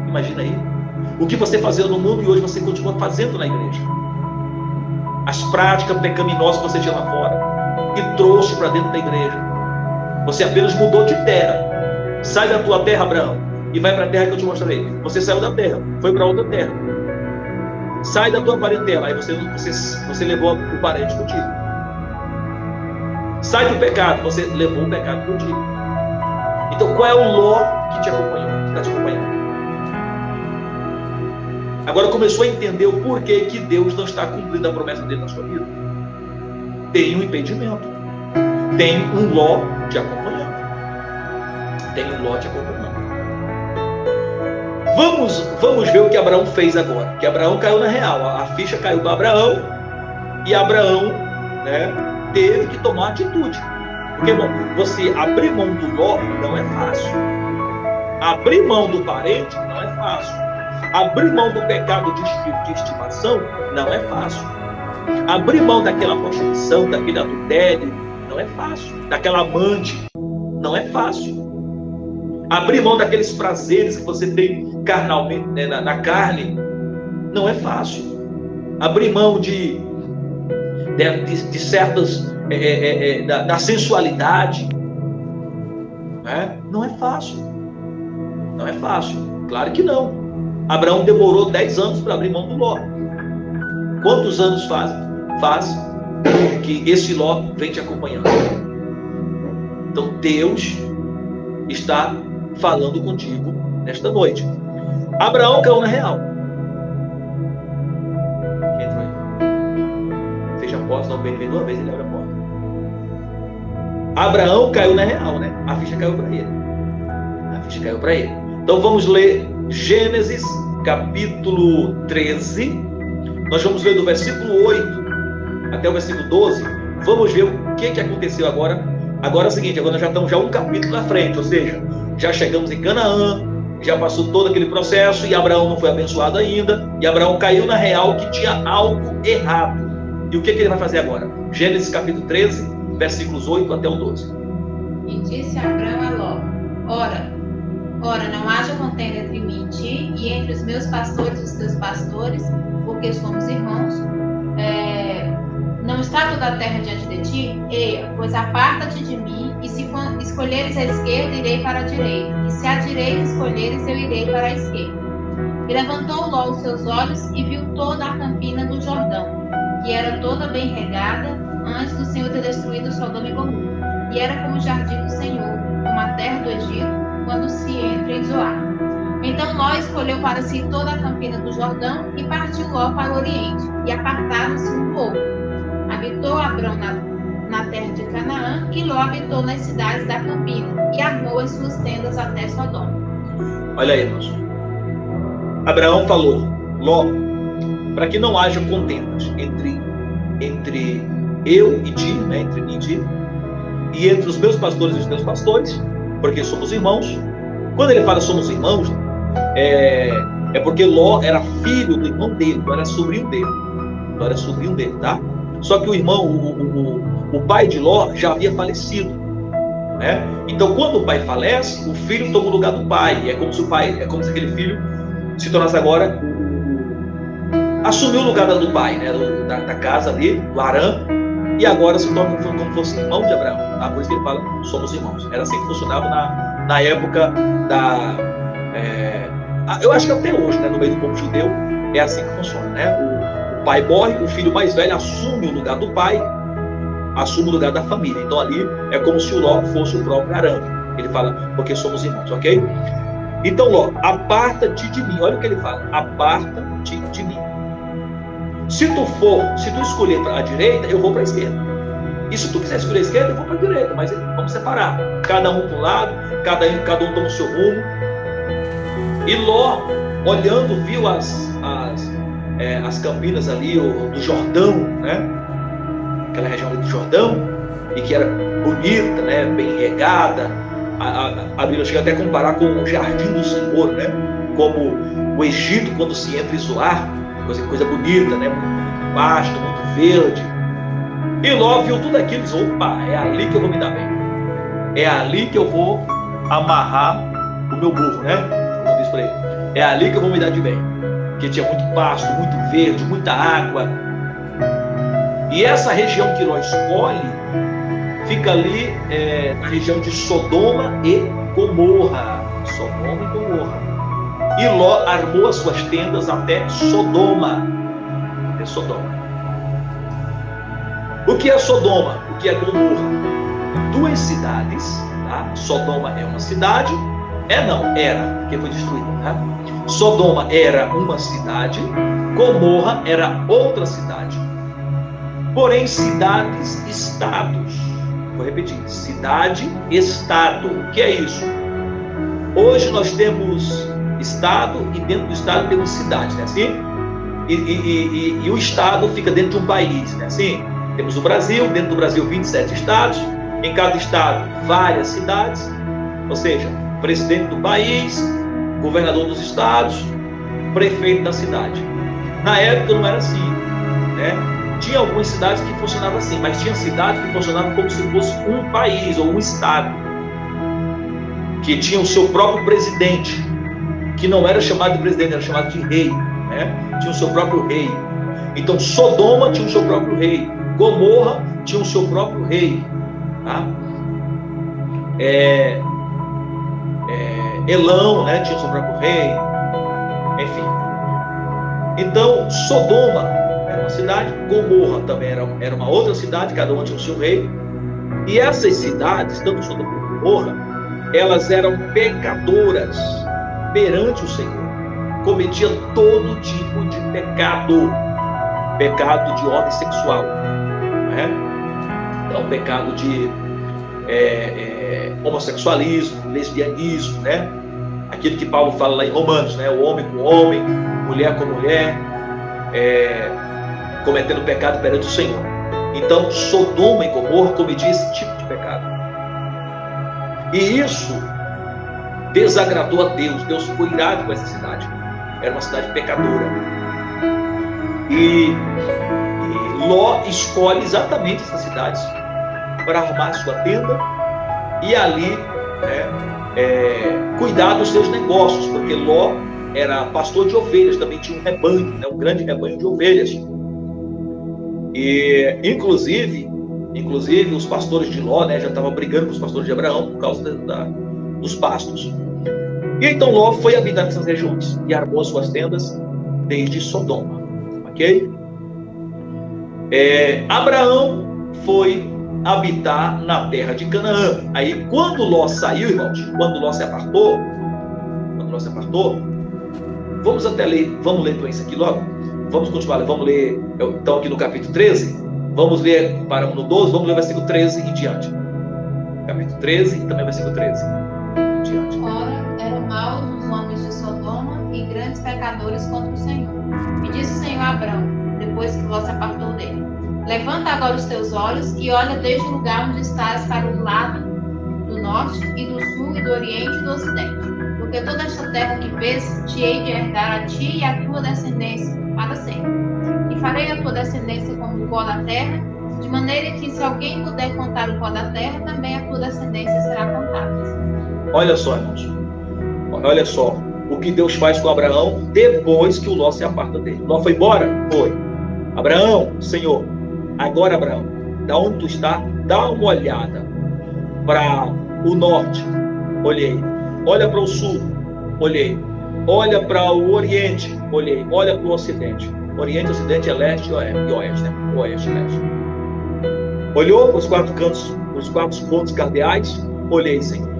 [SPEAKER 3] imagina aí. O que você fazia no mundo e hoje você continua fazendo na igreja. As práticas pecaminosas que você tinha lá fora e trouxe para dentro da igreja. Você apenas mudou de terra. Sai da tua terra, Abraão, e vai para a terra que eu te mostrarei. Você saiu da terra, foi para outra terra. Sai da tua parentela, aí você levou o parente contigo. Sai do pecado, você levou o pecado contigo. Então, qual é o Ló que te acompanhou, que está te acompanhando? Agora começou a entender o porquê que Deus não está cumprindo a promessa dele na sua vida. Tem um impedimento. Tem um Ló te acompanhando. Tem um Ló te acompanhando. Vamos ver o que Abraão fez agora. Que Abraão caiu na real. A ficha caiu para Abraão. E Abraão, né, teve que tomar atitude. Porque, irmão, você abrir mão do Ló não é fácil. Abrir mão do parente não é fácil. Abrir mão do pecado de estimação não é fácil. Abrir mão daquela prostituição, daquele adultério, não é fácil. Daquela amante, não é fácil. Abrir mão daqueles prazeres que você tem carnalmente, né, na carne, não é fácil. Abrir mão de certas, da sensualidade, né? Não é fácil. Não é fácil. Claro que não. Abraão demorou 10 anos para abrir mão do Ló. Quantos anos faz que esse Ló vem te acompanhando? Então Deus está falando contigo nesta noite. Abraão caiu na real. Quem entrou aí? Fecha a porta, não vem uma vez, ele abre a porta. Abraão caiu na real, né? A ficha caiu para ele. A ficha caiu para ele. Então vamos ler Gênesis capítulo 13. Nós vamos ler do versículo 8 até o versículo 12. Vamos ver o que aconteceu agora. Agora é o seguinte, agora nós já estamos um capítulo na frente, ou seja, já chegamos em Canaã, já passou todo aquele processo e Abraão não foi abençoado ainda, e Abraão caiu na real que tinha algo errado. E o que ele vai fazer agora? Gênesis capítulo 13, versículos 8 até o 12.
[SPEAKER 4] E disse Abraão a Ló: Ora, não haja contenda entre mim e ti, e entre os meus pastores e os teus pastores, porque somos irmãos. Não está toda a terra diante de ti? Eia, pois aparta-te de mim, e se escolheres a esquerda, irei para a direita, e se a direita escolheres, eu irei para a esquerda. E levantou Ló os seus olhos e viu toda a campina do Jordão, que era toda bem regada, antes do Senhor ter destruído Sodoma e Gomorra. E era como o jardim do Senhor, como a terra do Egito, quando se entra em Zoar. Então Ló escolheu para si toda a campina do Jordão, e partiu Ló para o oriente, e apartaram-se um do outro. Habitou Abrão na terra de Canaã, e Ló habitou nas cidades da campina, e armou as suas tendas até Sodoma.
[SPEAKER 3] Olha aí, irmãos. Abraão falou: Ló, para que não haja contendas entre eu e ti, né, entre mim e ti, e entre os meus pastores e os teus pastores, porque somos irmãos. Quando ele fala somos irmãos, é porque Ló era filho do irmão dele, não era sobrinho dele, tá? Só que o irmão, o pai de Ló já havia falecido, né? Então, quando o pai falece, o filho toma o lugar do pai. É como se aquele filho se tornasse agora assumiu o lugar do pai, né? Da casa ali, do Harã, e agora se torna como fosse irmão de Abraão. Tá? Por isso que ele fala somos irmãos. Era assim que funcionava na época da eu acho que até hoje, né, no meio do povo judeu, é assim que funciona, né? O pai morre, o filho mais velho assume o lugar do pai, assume o lugar da família. Então ali é como se o Ló fosse o próprio Harã. Ele fala, porque somos irmãos, ok? Então Ló, aparta-te de mim. Olha o que ele fala, aparta-te de mim. Se tu escolher para a direita, eu vou para a esquerda. E se tu quiser escolher a esquerda, eu vou para a direita. Mas vamos separar. Cada um para um lado, cada um toma o seu rumo. E Ló, olhando, viu as campinas ali do Jordão, né? Aquela região ali do Jordão, e que era bonita, né? Bem regada. A Bíblia chega até a comparar com o jardim do Senhor, né? Como o Egito quando se entra em Zoar, coisa bonita, né? Muito pasto, muito verde. E Ló viu tudo aquilo e disse: opa, é ali que eu vou me dar bem. É ali que eu vou amarrar o meu burro, né? Como eu disse para ele. É ali que eu vou me dar de bem. Porque tinha muito pasto, muito verde, muita água. E essa região que Ló escolhe fica ali na região de Sodoma e Gomorra. Sodoma e Gomorra. E Ló armou as suas tendas até Sodoma. Até Sodoma. O que é Sodoma? O que é Gomorra? 2 cidades, tá? Sodoma é uma cidade. Era, porque foi destruída, tá? Sodoma era uma cidade. Gomorra era outra cidade. Porém, cidades-estados. Vou repetir, cidade-estado. O que é isso? Hoje nós temos estado e dentro do estado temos cidade, né? Assim? E o estado fica dentro de um país, né? Assim? Temos o Brasil, dentro do Brasil 27 estados, em cada estado várias cidades, ou seja, presidente do país, governador dos estados, prefeito da cidade. Na época não era assim, né? Tinha algumas cidades que funcionavam assim, mas tinha cidades que funcionavam como se fosse um país ou um estado, que tinha o seu próprio presidente, que não era chamado de presidente, era chamado de rei, né? Tinha o seu próprio rei. Então Sodoma tinha o seu próprio rei, Gomorra tinha o seu próprio rei, tá? Elão, né, tinha o seu próprio rei, enfim. Então Sodoma era uma cidade, Gomorra também era uma outra cidade, cada uma tinha o seu rei. E essas cidades, tanto Sodoma como Gomorra, elas eram pecadoras perante o Senhor, cometia todo tipo de pecado de ordem sexual, né? Então pecado de homossexualismo, lesbianismo, né? Aquilo que Paulo fala lá em Romanos, né? O homem com homem, mulher com mulher, cometendo pecado perante o Senhor. Então Sodoma e Gomorra cometiam esse tipo de pecado, e isso desagradou a Deus. Deus ficou irado com essa cidade. Era uma cidade pecadora, e Ló escolhe exatamente essas cidades para armar sua tenda e ali, cuidar dos seus negócios, porque Ló era pastor de ovelhas, também tinha um rebanho, né, um grande rebanho de ovelhas. E inclusive os pastores de Ló, né, já estavam brigando com os pastores de Abraão por causa dos pastos. E então Ló foi habitar nessas regiões e armou suas tendas desde Sodoma, ok? Abraão foi habitar na terra de Canaã. Aí quando Ló saiu, irmãos, quando Ló se apartou, vamos ler então isso aqui logo. Vamos continuar, vamos ler então aqui no capítulo 13, vamos ler, paramos no 12, vamos ler o versículo 13 em diante. Capítulo 13 e também o versículo 13 em diante.
[SPEAKER 4] Ora, eram maus os homens de Sodoma e grandes pecadores contra o Senhor. E disse o Senhor a Abrão, depois que Ló se apartou dele: levanta agora os teus olhos e olha desde o lugar onde estás para o lado do norte e do sul e do oriente e do ocidente. Porque toda esta terra que vês, te hei de herdar a ti e a tua descendência para sempre. E farei a tua descendência como o pó da terra, de maneira que se alguém puder contar o pó da terra, também a tua descendência será contada.
[SPEAKER 3] Olha só, irmãos. Olha só o que Deus faz com Abraão depois que o Ló se aparta dele. Ló foi embora? Foi. Abraão, Senhor, agora Abraão, da onde tu está, dá uma olhada para o norte, olhei. Olha para o sul, olhei. Olha para o oriente, olhei. Olha para o ocidente. Oriente, ocidente é leste e oeste, né? Oeste e leste. Olhou para os quatro cantos, os quatro pontos cardeais, olhei, Senhor.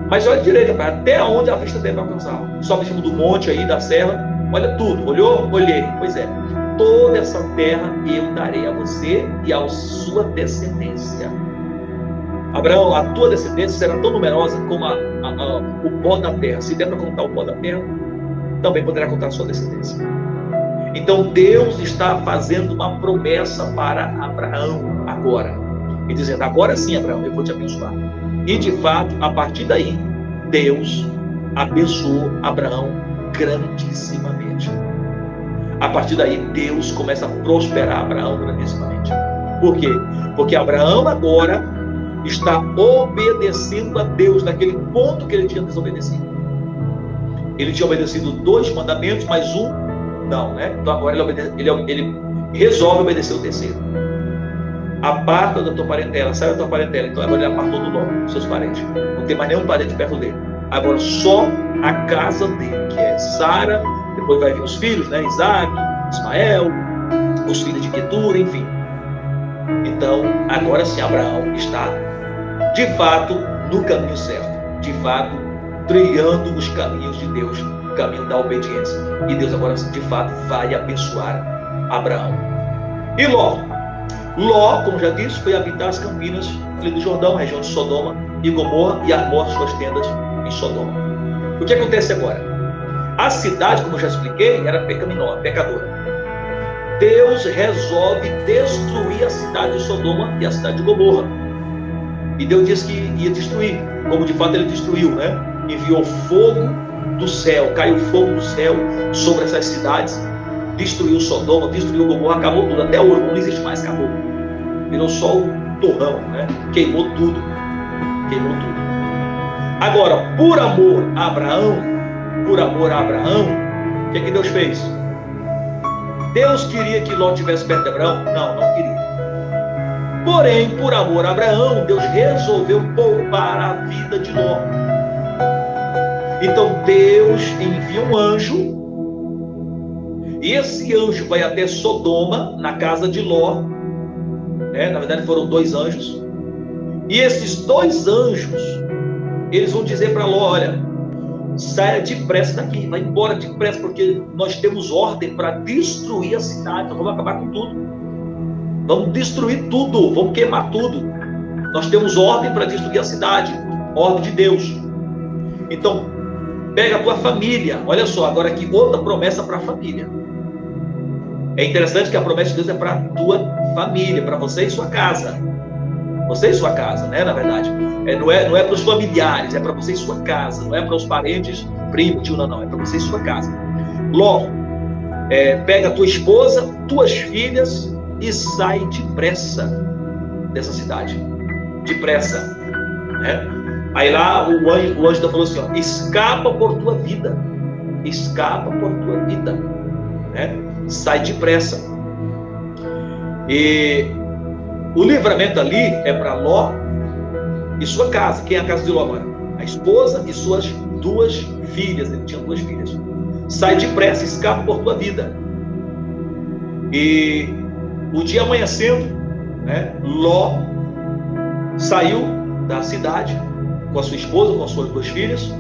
[SPEAKER 3] Mas olha direito, até onde a vista dele vai alcançar. Sobe em cima do monte aí, da serra, olha tudo. Olhou? Olhei. Pois é. Toda essa terra eu darei a você e à sua descendência. Abraão, a tua descendência será tão numerosa como o pó da terra. Se der para contar o pó da terra, também poderá contar a sua descendência. Então Deus está fazendo uma promessa para Abraão agora, e dizendo: agora sim, Abraão, eu vou te abençoar. E de fato, a partir daí, Deus abençoou Abraão grandissimamente. A partir daí, Deus começa a prosperar Abraão grandissimamente. Por quê? Porque Abraão agora está obedecendo a Deus naquele ponto que ele tinha desobedecido. Ele tinha obedecido 2 mandamentos, mas um não, né? Então agora ele resolve obedecer o terceiro. Aparta da tua parentela, sai da tua parentela. Então agora ele apartou do Ló, seus parentes. Não tem mais nenhum parente perto dele. Agora só a casa dele, que é Sara. Depois vai vir os filhos, né? Isaac, Ismael, os filhos de Quetura, enfim. Então agora sim Abraão está de fato no caminho certo, de fato trilhando os caminhos de Deus, o caminho da obediência. E Deus agora de fato vai abençoar Abraão. E Ló, como já disse, foi habitar as campinas ali do Jordão, região de Sodoma e Gomorra, e armou as suas tendas em Sodoma. O que acontece agora? A cidade, como eu já expliquei, era pecadora. Deus resolve destruir a cidade de Sodoma e a cidade de Gomorra. E Deus disse que ia destruir, como de fato ele destruiu, né? Enviou fogo do céu, caiu fogo do céu sobre essas cidades, destruiu Sodoma, destruiu Gomorra, acabou tudo. Até hoje não existe mais, acabou. Virou só o torrão, né? Queimou tudo. Queimou tudo. Agora, por amor a Abraão, o que Deus fez? Deus queria que Ló estivesse perto de Abraão? Não, não queria. Porém, por amor a Abraão, Deus resolveu poupar a vida de Ló. Então Deus envia um anjo, e esse anjo vai até Sodoma, na casa de Ló. Na verdade foram 2 anjos. E esses 2 anjos, eles vão dizer para Ló: olha, saia depressa daqui, vai embora depressa, porque nós temos ordem para destruir a cidade, nós vamos acabar com tudo. Vamos destruir tudo, vamos queimar tudo. Nós temos ordem para destruir a cidade, ordem de Deus. Então, pega a tua família. Olha só, agora aqui outra promessa para a família. É interessante que a promessa de Deus é para a tua família, para você e sua casa. Você e sua casa, né? Na verdade, não é para os familiares, é para você e sua casa. Não é para os parentes, primo, tio, não. É para você e sua casa. Ló, pega a tua esposa, tuas filhas e sai depressa dessa cidade. Depressa, né? Aí lá o anjo falou assim: ó, escapa por tua vida. Escapa por tua vida, né? Sai depressa. E o livramento ali é para Ló e sua casa. Quem é a casa de Ló agora? A esposa e suas 2 filhas. Ele tinha 2 filhas. Sai depressa, escapa por tua vida. E o dia amanhecendo, né, Ló saiu da cidade com a sua esposa, com as suas 2 filhas,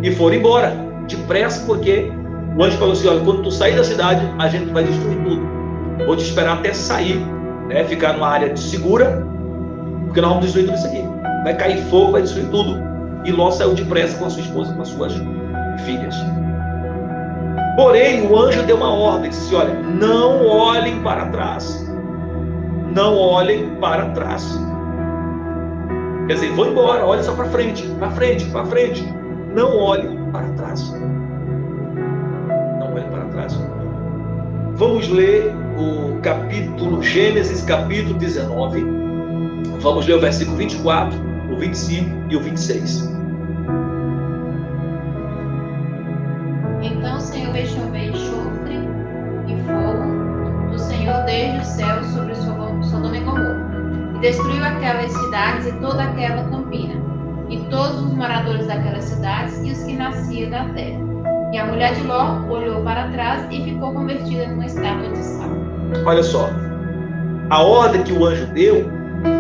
[SPEAKER 3] e foram embora depressa, porque o anjo falou assim: olha, quando tu sair da cidade, a gente vai destruir tudo. Vou te esperar até sair, né, ficar numa área segura, porque nós vamos destruir tudo isso aqui. Vai cair fogo, vai destruir tudo. E Ló saiu depressa com a sua esposa, com as suas filhas. Porém, o anjo deu uma ordem, disse: olha, não olhem para trás. Não olhem para trás. Quer dizer, vão embora, olhem só para frente, para frente, para frente. Não olhem para trás. Não olhem para trás. Vamos ler o capítulo, Gênesis capítulo 19. Vamos ler o versículo 24, o 25 e o 26.
[SPEAKER 4] Então o Senhor fez chover enxofre e fogo do Senhor desde os céus sobre Sodoma e Gomorra, e destruiu aquelas cidades e toda aquela campina, e todos os moradores daquelas cidades e os que nasciam da terra. E a mulher de Ló olhou para trás e ficou convertida numa estátua de sal.
[SPEAKER 3] Olha só, a ordem que o anjo deu,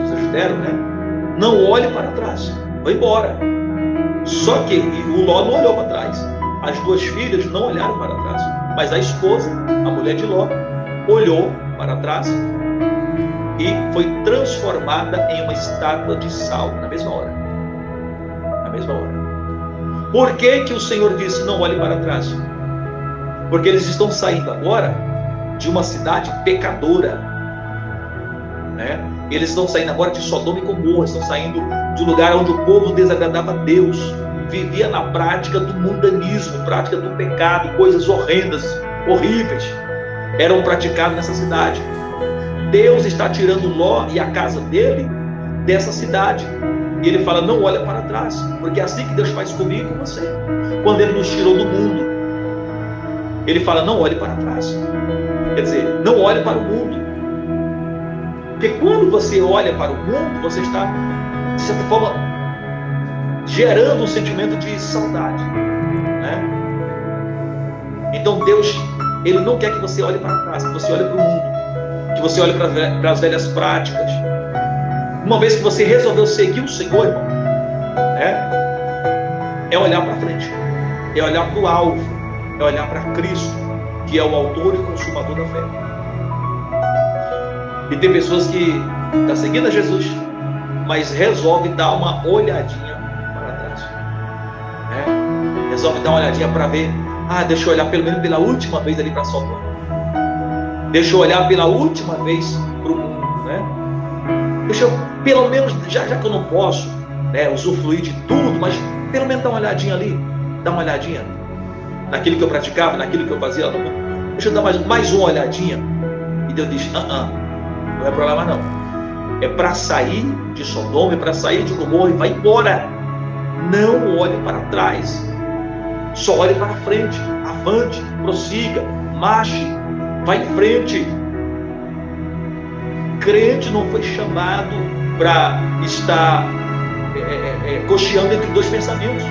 [SPEAKER 3] os anjos deram, né? Não olhe para trás, vai embora. Só que o Ló não olhou para trás. As 2 filhas não olharam para trás, mas a esposa, a mulher de Ló, olhou para trás e foi transformada em uma estátua de sal na mesma hora. Na mesma hora. Por que que o Senhor disse: não olhe para trás? Porque eles estão saindo agora de uma cidade pecadora, né? Eles estão saindo agora de Sodoma e Gomorra, estão saindo de um lugar onde o povo desagradava a Deus, vivia na prática do mundanismo, prática do pecado, coisas horrendas, horríveis eram praticadas nessa cidade. Deus está tirando Ló e a casa dele dessa cidade. E ele fala: não olha para trás, porque é assim que Deus faz comigo e com você. Quando ele nos tirou do mundo, ele fala: não olhe para trás. Quer dizer, não olhe para o mundo. Porque quando você olha para o mundo, você está, de certa forma, gerando um sentimento de saudade, né? Então Deus, ele não quer que você olhe para trás, que você olhe para o mundo, que você olhe para as velhas práticas. Uma vez que você resolveu seguir o Senhor, irmão, né, é olhar para frente, é olhar para o alvo, é olhar para Cristo, que é o autor e consumador da fé. E tem pessoas que estão seguindo a Jesus, mas resolve dar uma olhadinha para trás, né? Resolve dar uma olhadinha para ver: deixa eu olhar pelo menos pela última vez ali para Sodoma, deixa eu olhar pela última vez para o mundo, né? Deixa eu, pelo menos, já que eu não posso, né, usufruir de tudo, mas pelo menos dar uma olhadinha ali, dá uma olhadinha. naquilo que eu praticava, naquilo que eu fazia. Deixa eu dar mais uma olhadinha. E Deus diz, não é problema não. É para sair de Sodoma, é para sair de Gomorra e vai embora. Não olhe para trás. Só olhe para frente. Avante, prossiga, marche, vai em frente. Crente não foi chamado para estar cocheando entre dois pensamentos.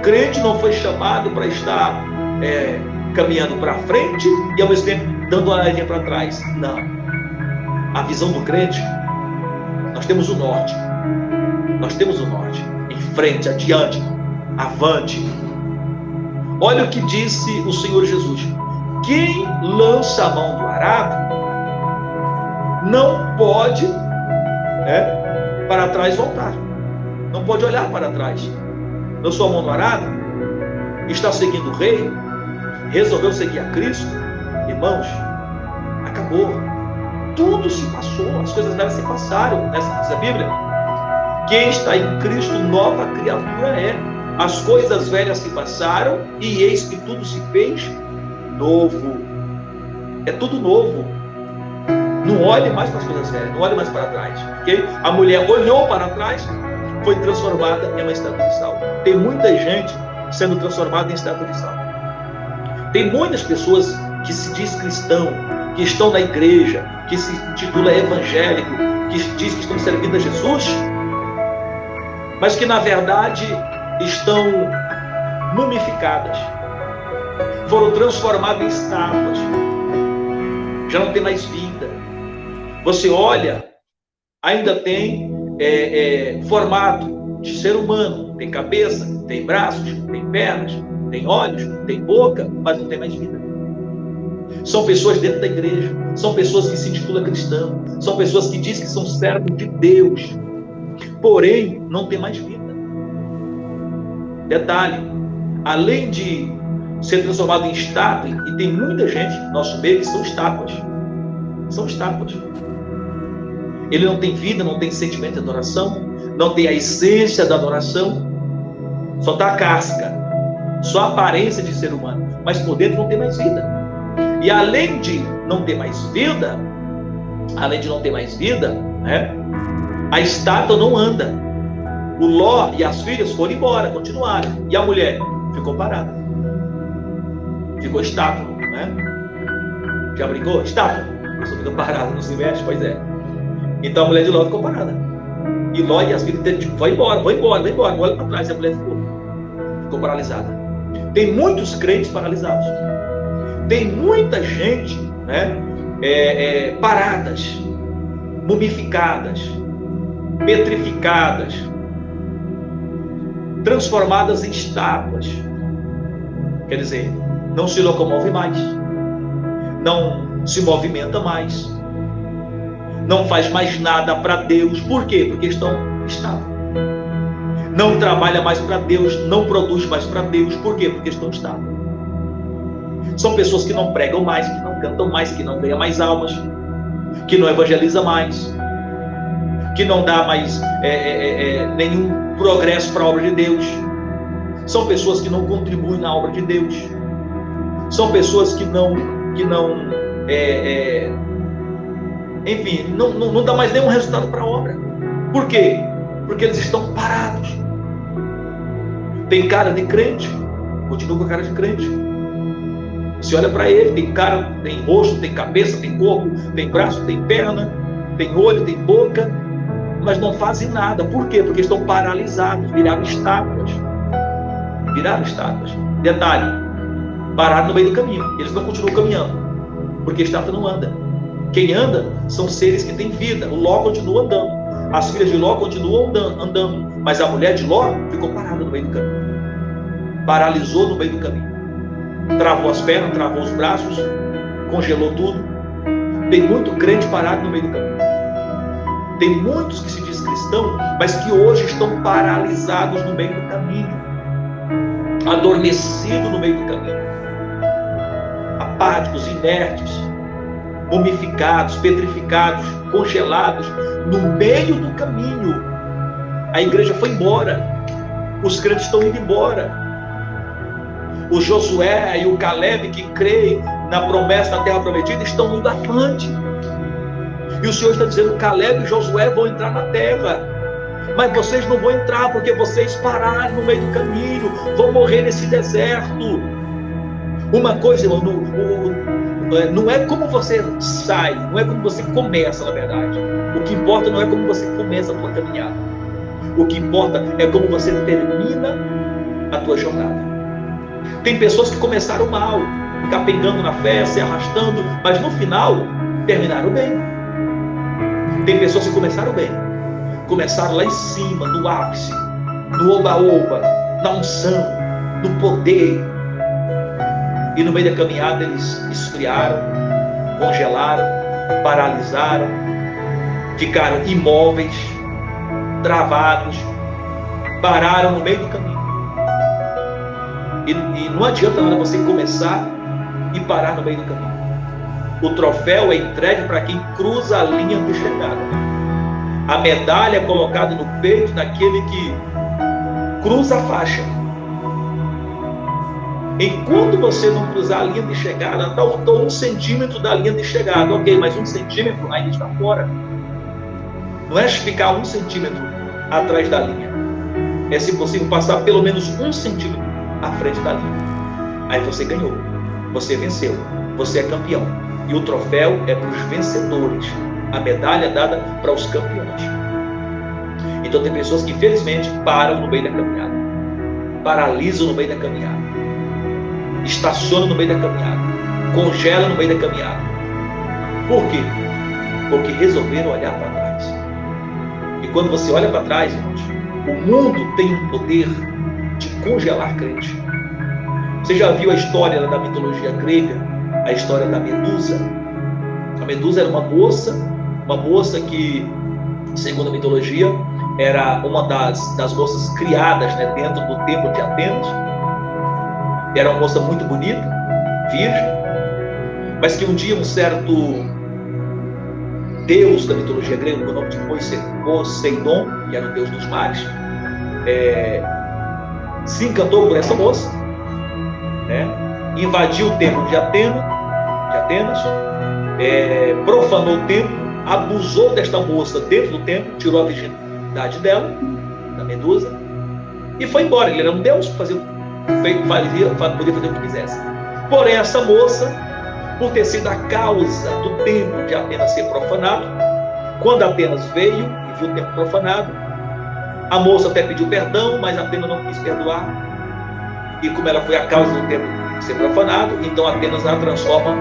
[SPEAKER 3] Crente não foi chamado para estar caminhando para frente e ao mesmo tempo dando uma olhadinha para trás. Não. A visão do crente, nós temos o norte. Nós temos o norte. Em frente, adiante, avante. Olha o que disse o Senhor Jesus. Quem lança a mão do arado não pode para trás voltar. Não pode olhar para trás. Lançou a mão do arado, está seguindo o rei, resolveu seguir a Cristo. Irmãos, acabou. Tudo se passou, as coisas velhas se passaram. Nessa Bíblia, quem está em Cristo, nova criatura é. As coisas velhas se passaram e eis que tudo se fez novo. É tudo novo. Não olhe mais para as coisas velhas, não olhe mais para trás. Okay? A mulher olhou para trás, foi transformada em uma estátua de sal. Tem muita gente sendo transformada em estátua de sal. Tem muitas pessoas que se diz cristão, que estão na igreja, que se intitula evangélico, que diz que estão servindo a Jesus, mas que na verdade estão mumificadas, foram transformadas em estátuas, já não tem mais vida. Você olha, ainda tem formato de ser humano, tem cabeça, tem braços, tem pernas, tem olhos, tem boca, mas não tem mais vida. São pessoas dentro da igreja, são pessoas que se intitulam cristão, são pessoas que dizem que são servos de Deus, porém não tem mais vida. Detalhe, além de ser transformado em estátua, e tem muita gente no nosso meio que são estátuas. São estátuas. Ele não tem vida, não tem sentimento de adoração, não tem a essência da adoração, só está a casca, só a aparência de ser humano, mas por dentro não tem mais vida. E além de não ter mais vida, a estátua não anda. O Ló e as filhas foram embora, continuaram. E a mulher ficou parada. Ficou estátua, Já brincou? Estátua. A pessoa fica parada, não se mexe, pois é. Então a mulher de Ló ficou parada. E Ló e as filhas tipo, vai embora, não olha para trás. E a mulher ficou paralisada. Tem muitos crentes paralisados. Tem muita gente paradas, mumificadas, petrificadas, transformadas em estátuas. Quer dizer, não se locomove mais, não se movimenta mais, não faz mais nada para Deus. Por quê? Porque estão estáveis. Não trabalha mais para Deus, não produz mais para Deus. Por quê? Porque estão estáveis. São pessoas que não pregam mais, que não cantam mais, que não ganham mais almas, que não evangeliza mais, que não dá mais nenhum progresso para a obra de Deus. São pessoas que não contribuem na obra de Deus. São pessoas que não dá mais nenhum resultado para a obra. Por quê? Porque eles estão parados. Tem cara de crente, continua com a cara de crente. Você olha para ele, tem cara, tem rosto, tem cabeça, tem corpo, tem braço, tem perna, tem olho, tem boca, mas não fazem nada. Por quê? Porque estão paralisados, viraram estátuas. Detalhe, pararam no meio do caminho. Eles não continuam caminhando, porque a estátua não anda. Quem anda são seres que têm vida. O Ló continua andando, as filhas de Ló continuam andando, mas a mulher de Ló ficou parada no meio do caminho. Paralisou no meio do caminho. Travou as pernas, travou os braços, congelou tudo. Tem muito crente parado no meio do caminho. Tem muitos que se diz cristão, mas que hoje estão paralisados no meio do caminho, adormecidos no meio do caminho, apáticos, inertes, mumificados, petrificados, congelados no meio do caminho. A igreja foi embora, os crentes estão indo embora. O Josué e o Caleb, que creem na promessa da terra prometida, estão indo avante. E o Senhor está dizendo: Caleb e Josué vão entrar na terra, mas vocês não vão entrar porque vocês pararam no meio do caminho, vão morrer nesse deserto. Uma coisa, irmão, não é como você sai, não é como você começa, na verdade. O que importa não é como você começa a tua caminhada. O que importa é como você termina a tua jornada. Tem pessoas que começaram mal, capengando na fé, se arrastando, mas no final terminaram bem. Tem pessoas que começaram bem, começaram lá em cima, no ápice, no oba-oba, na unção, no poder. E no meio da caminhada eles esfriaram, congelaram, paralisaram, ficaram imóveis, travados, pararam no meio do caminho. E não adianta nada você começar e parar no meio do caminho. O troféu é entregue para quem cruza a linha de chegada. A medalha é colocada no peito daquele que cruza a faixa. Enquanto você não cruzar a linha de chegada, faltou 1 centímetro da linha de chegada. Ok, mas 1 centímetro ainda está fora. Não é ficar 1 centímetro atrás da linha. É, se possível, passar pelo menos 1 centímetro à frente da linha. Aí você ganhou. Você venceu. Você é campeão. E o troféu é para os vencedores. A medalha é dada para os campeões. Então tem pessoas que infelizmente param no meio da caminhada. Paralisam no meio da caminhada. Estacionam no meio da caminhada. Congelam no meio da caminhada. Por quê? Porque resolveram olhar para trás. E quando você olha para trás, irmãos, o mundo tem um poder de congelar crente. Você já viu a história da mitologia grega? A história da Medusa? A Medusa era uma moça que, segundo a mitologia, era uma das moças criadas, né, dentro do templo de Atenas. Era uma moça muito bonita, virgem, mas que um dia um certo deus da mitologia grega, com o nome de Poseidon, que era o deus dos mares, se encantou por essa moça, né? Invadiu o templo de Atenas, profanou o templo, abusou desta moça dentro do templo, tirou a virgindade dela, da Medusa, e foi embora. Ele era um deus, podia fazer o que quisesse. Porém, essa moça, por ter sido a causa do templo de Atenas ser profanado, quando Atenas veio e viu o templo profanado, a moça até pediu perdão, mas Atenas não quis perdoar. E como ela foi a causa do templo ser profanado, então Atenas a transforma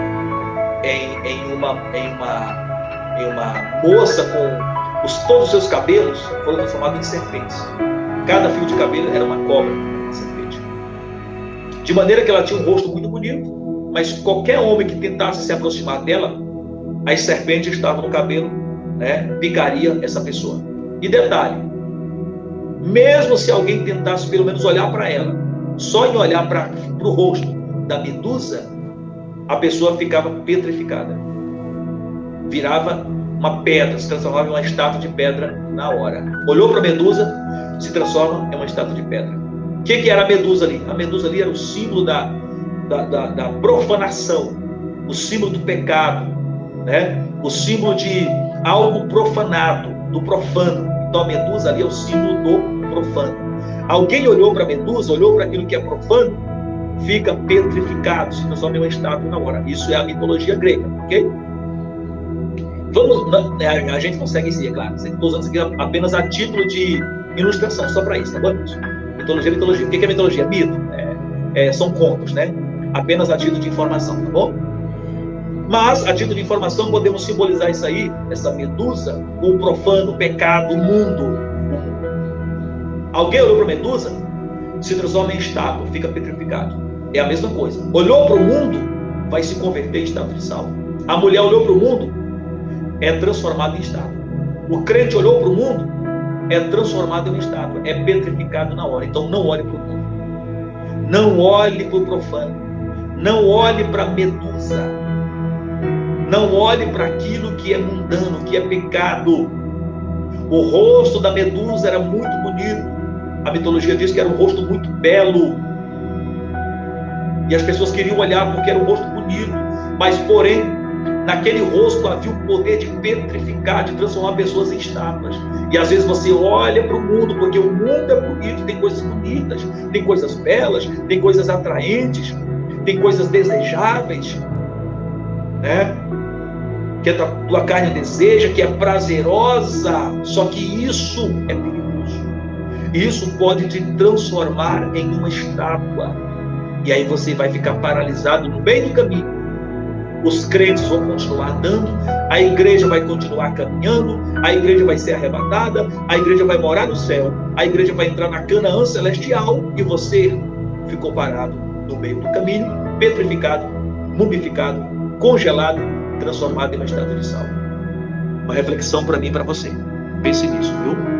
[SPEAKER 3] em uma moça com todos os seus cabelos foram transformados em serpentes. Cada fio de cabelo era uma cobra, uma serpente. De maneira que ela tinha um rosto muito bonito, mas qualquer homem que tentasse se aproximar dela, as serpentes estavam no cabelo, né, picaria essa pessoa. E detalhe, mesmo se alguém tentasse pelo menos olhar para ela, só em olhar para o rosto da Medusa, a pessoa ficava petrificada, virava uma pedra, se transformava em uma estátua de pedra na hora. Olhou para a Medusa, se transforma em uma estátua de pedra. O que era a Medusa ali? A Medusa ali era o símbolo da profanação, o símbolo do pecado, né? O símbolo de algo profanado, do profano. Então a Medusa ali é o símbolo do profano. Alguém olhou para a Medusa, olhou para aquilo que é profano, fica petrificado, se transforma em uma estátua na hora. Isso é a mitologia grega, ok? A gente consegue isso, é claro. Estou usando isso aqui apenas a título de ilustração, só para isso, tá bom? Mitologia. O que é mitologia? Mito. São contos, né? Apenas a título de informação, tá bom? Mas, a título de informação, podemos simbolizar isso aí, essa Medusa, o profano, o pecado, o mundo. Alguém olhou para a Medusa, se transforma em estátua, fica petrificado. É a mesma coisa. Olhou para o mundo, vai se converter em estátua de sal. A mulher olhou para o mundo, é transformado em estátua. O crente olhou para o mundo, é transformado em estátua, é petrificado na hora. Então não olhe para o mundo, não olhe para o profano, não olhe para a Medusa, não olhe para aquilo que é mundano, que é pecado. O rosto da Medusa era muito bonito. A mitologia diz que era um rosto muito belo. E as pessoas queriam olhar porque era um rosto bonito, mas porém, naquele rosto havia o poder de petrificar, de transformar pessoas em estátuas. E às vezes você olha para o mundo, porque o mundo é bonito, tem coisas bonitas, tem coisas belas, tem coisas atraentes, tem coisas desejáveis, né? Que a tua carne deseja, que é prazerosa, só que isso é perigoso. Isso pode te transformar em uma estátua. E aí você vai ficar paralisado no meio do caminho. Os crentes vão continuar andando, a igreja vai continuar caminhando, a igreja vai ser arrebatada, a igreja vai morar no céu, a igreja vai entrar na Canaã celestial e você ficou parado no meio do caminho, petrificado, mumificado, congelado, transformado em uma estátua de sal. Uma reflexão para mim e para você. Pense nisso, viu?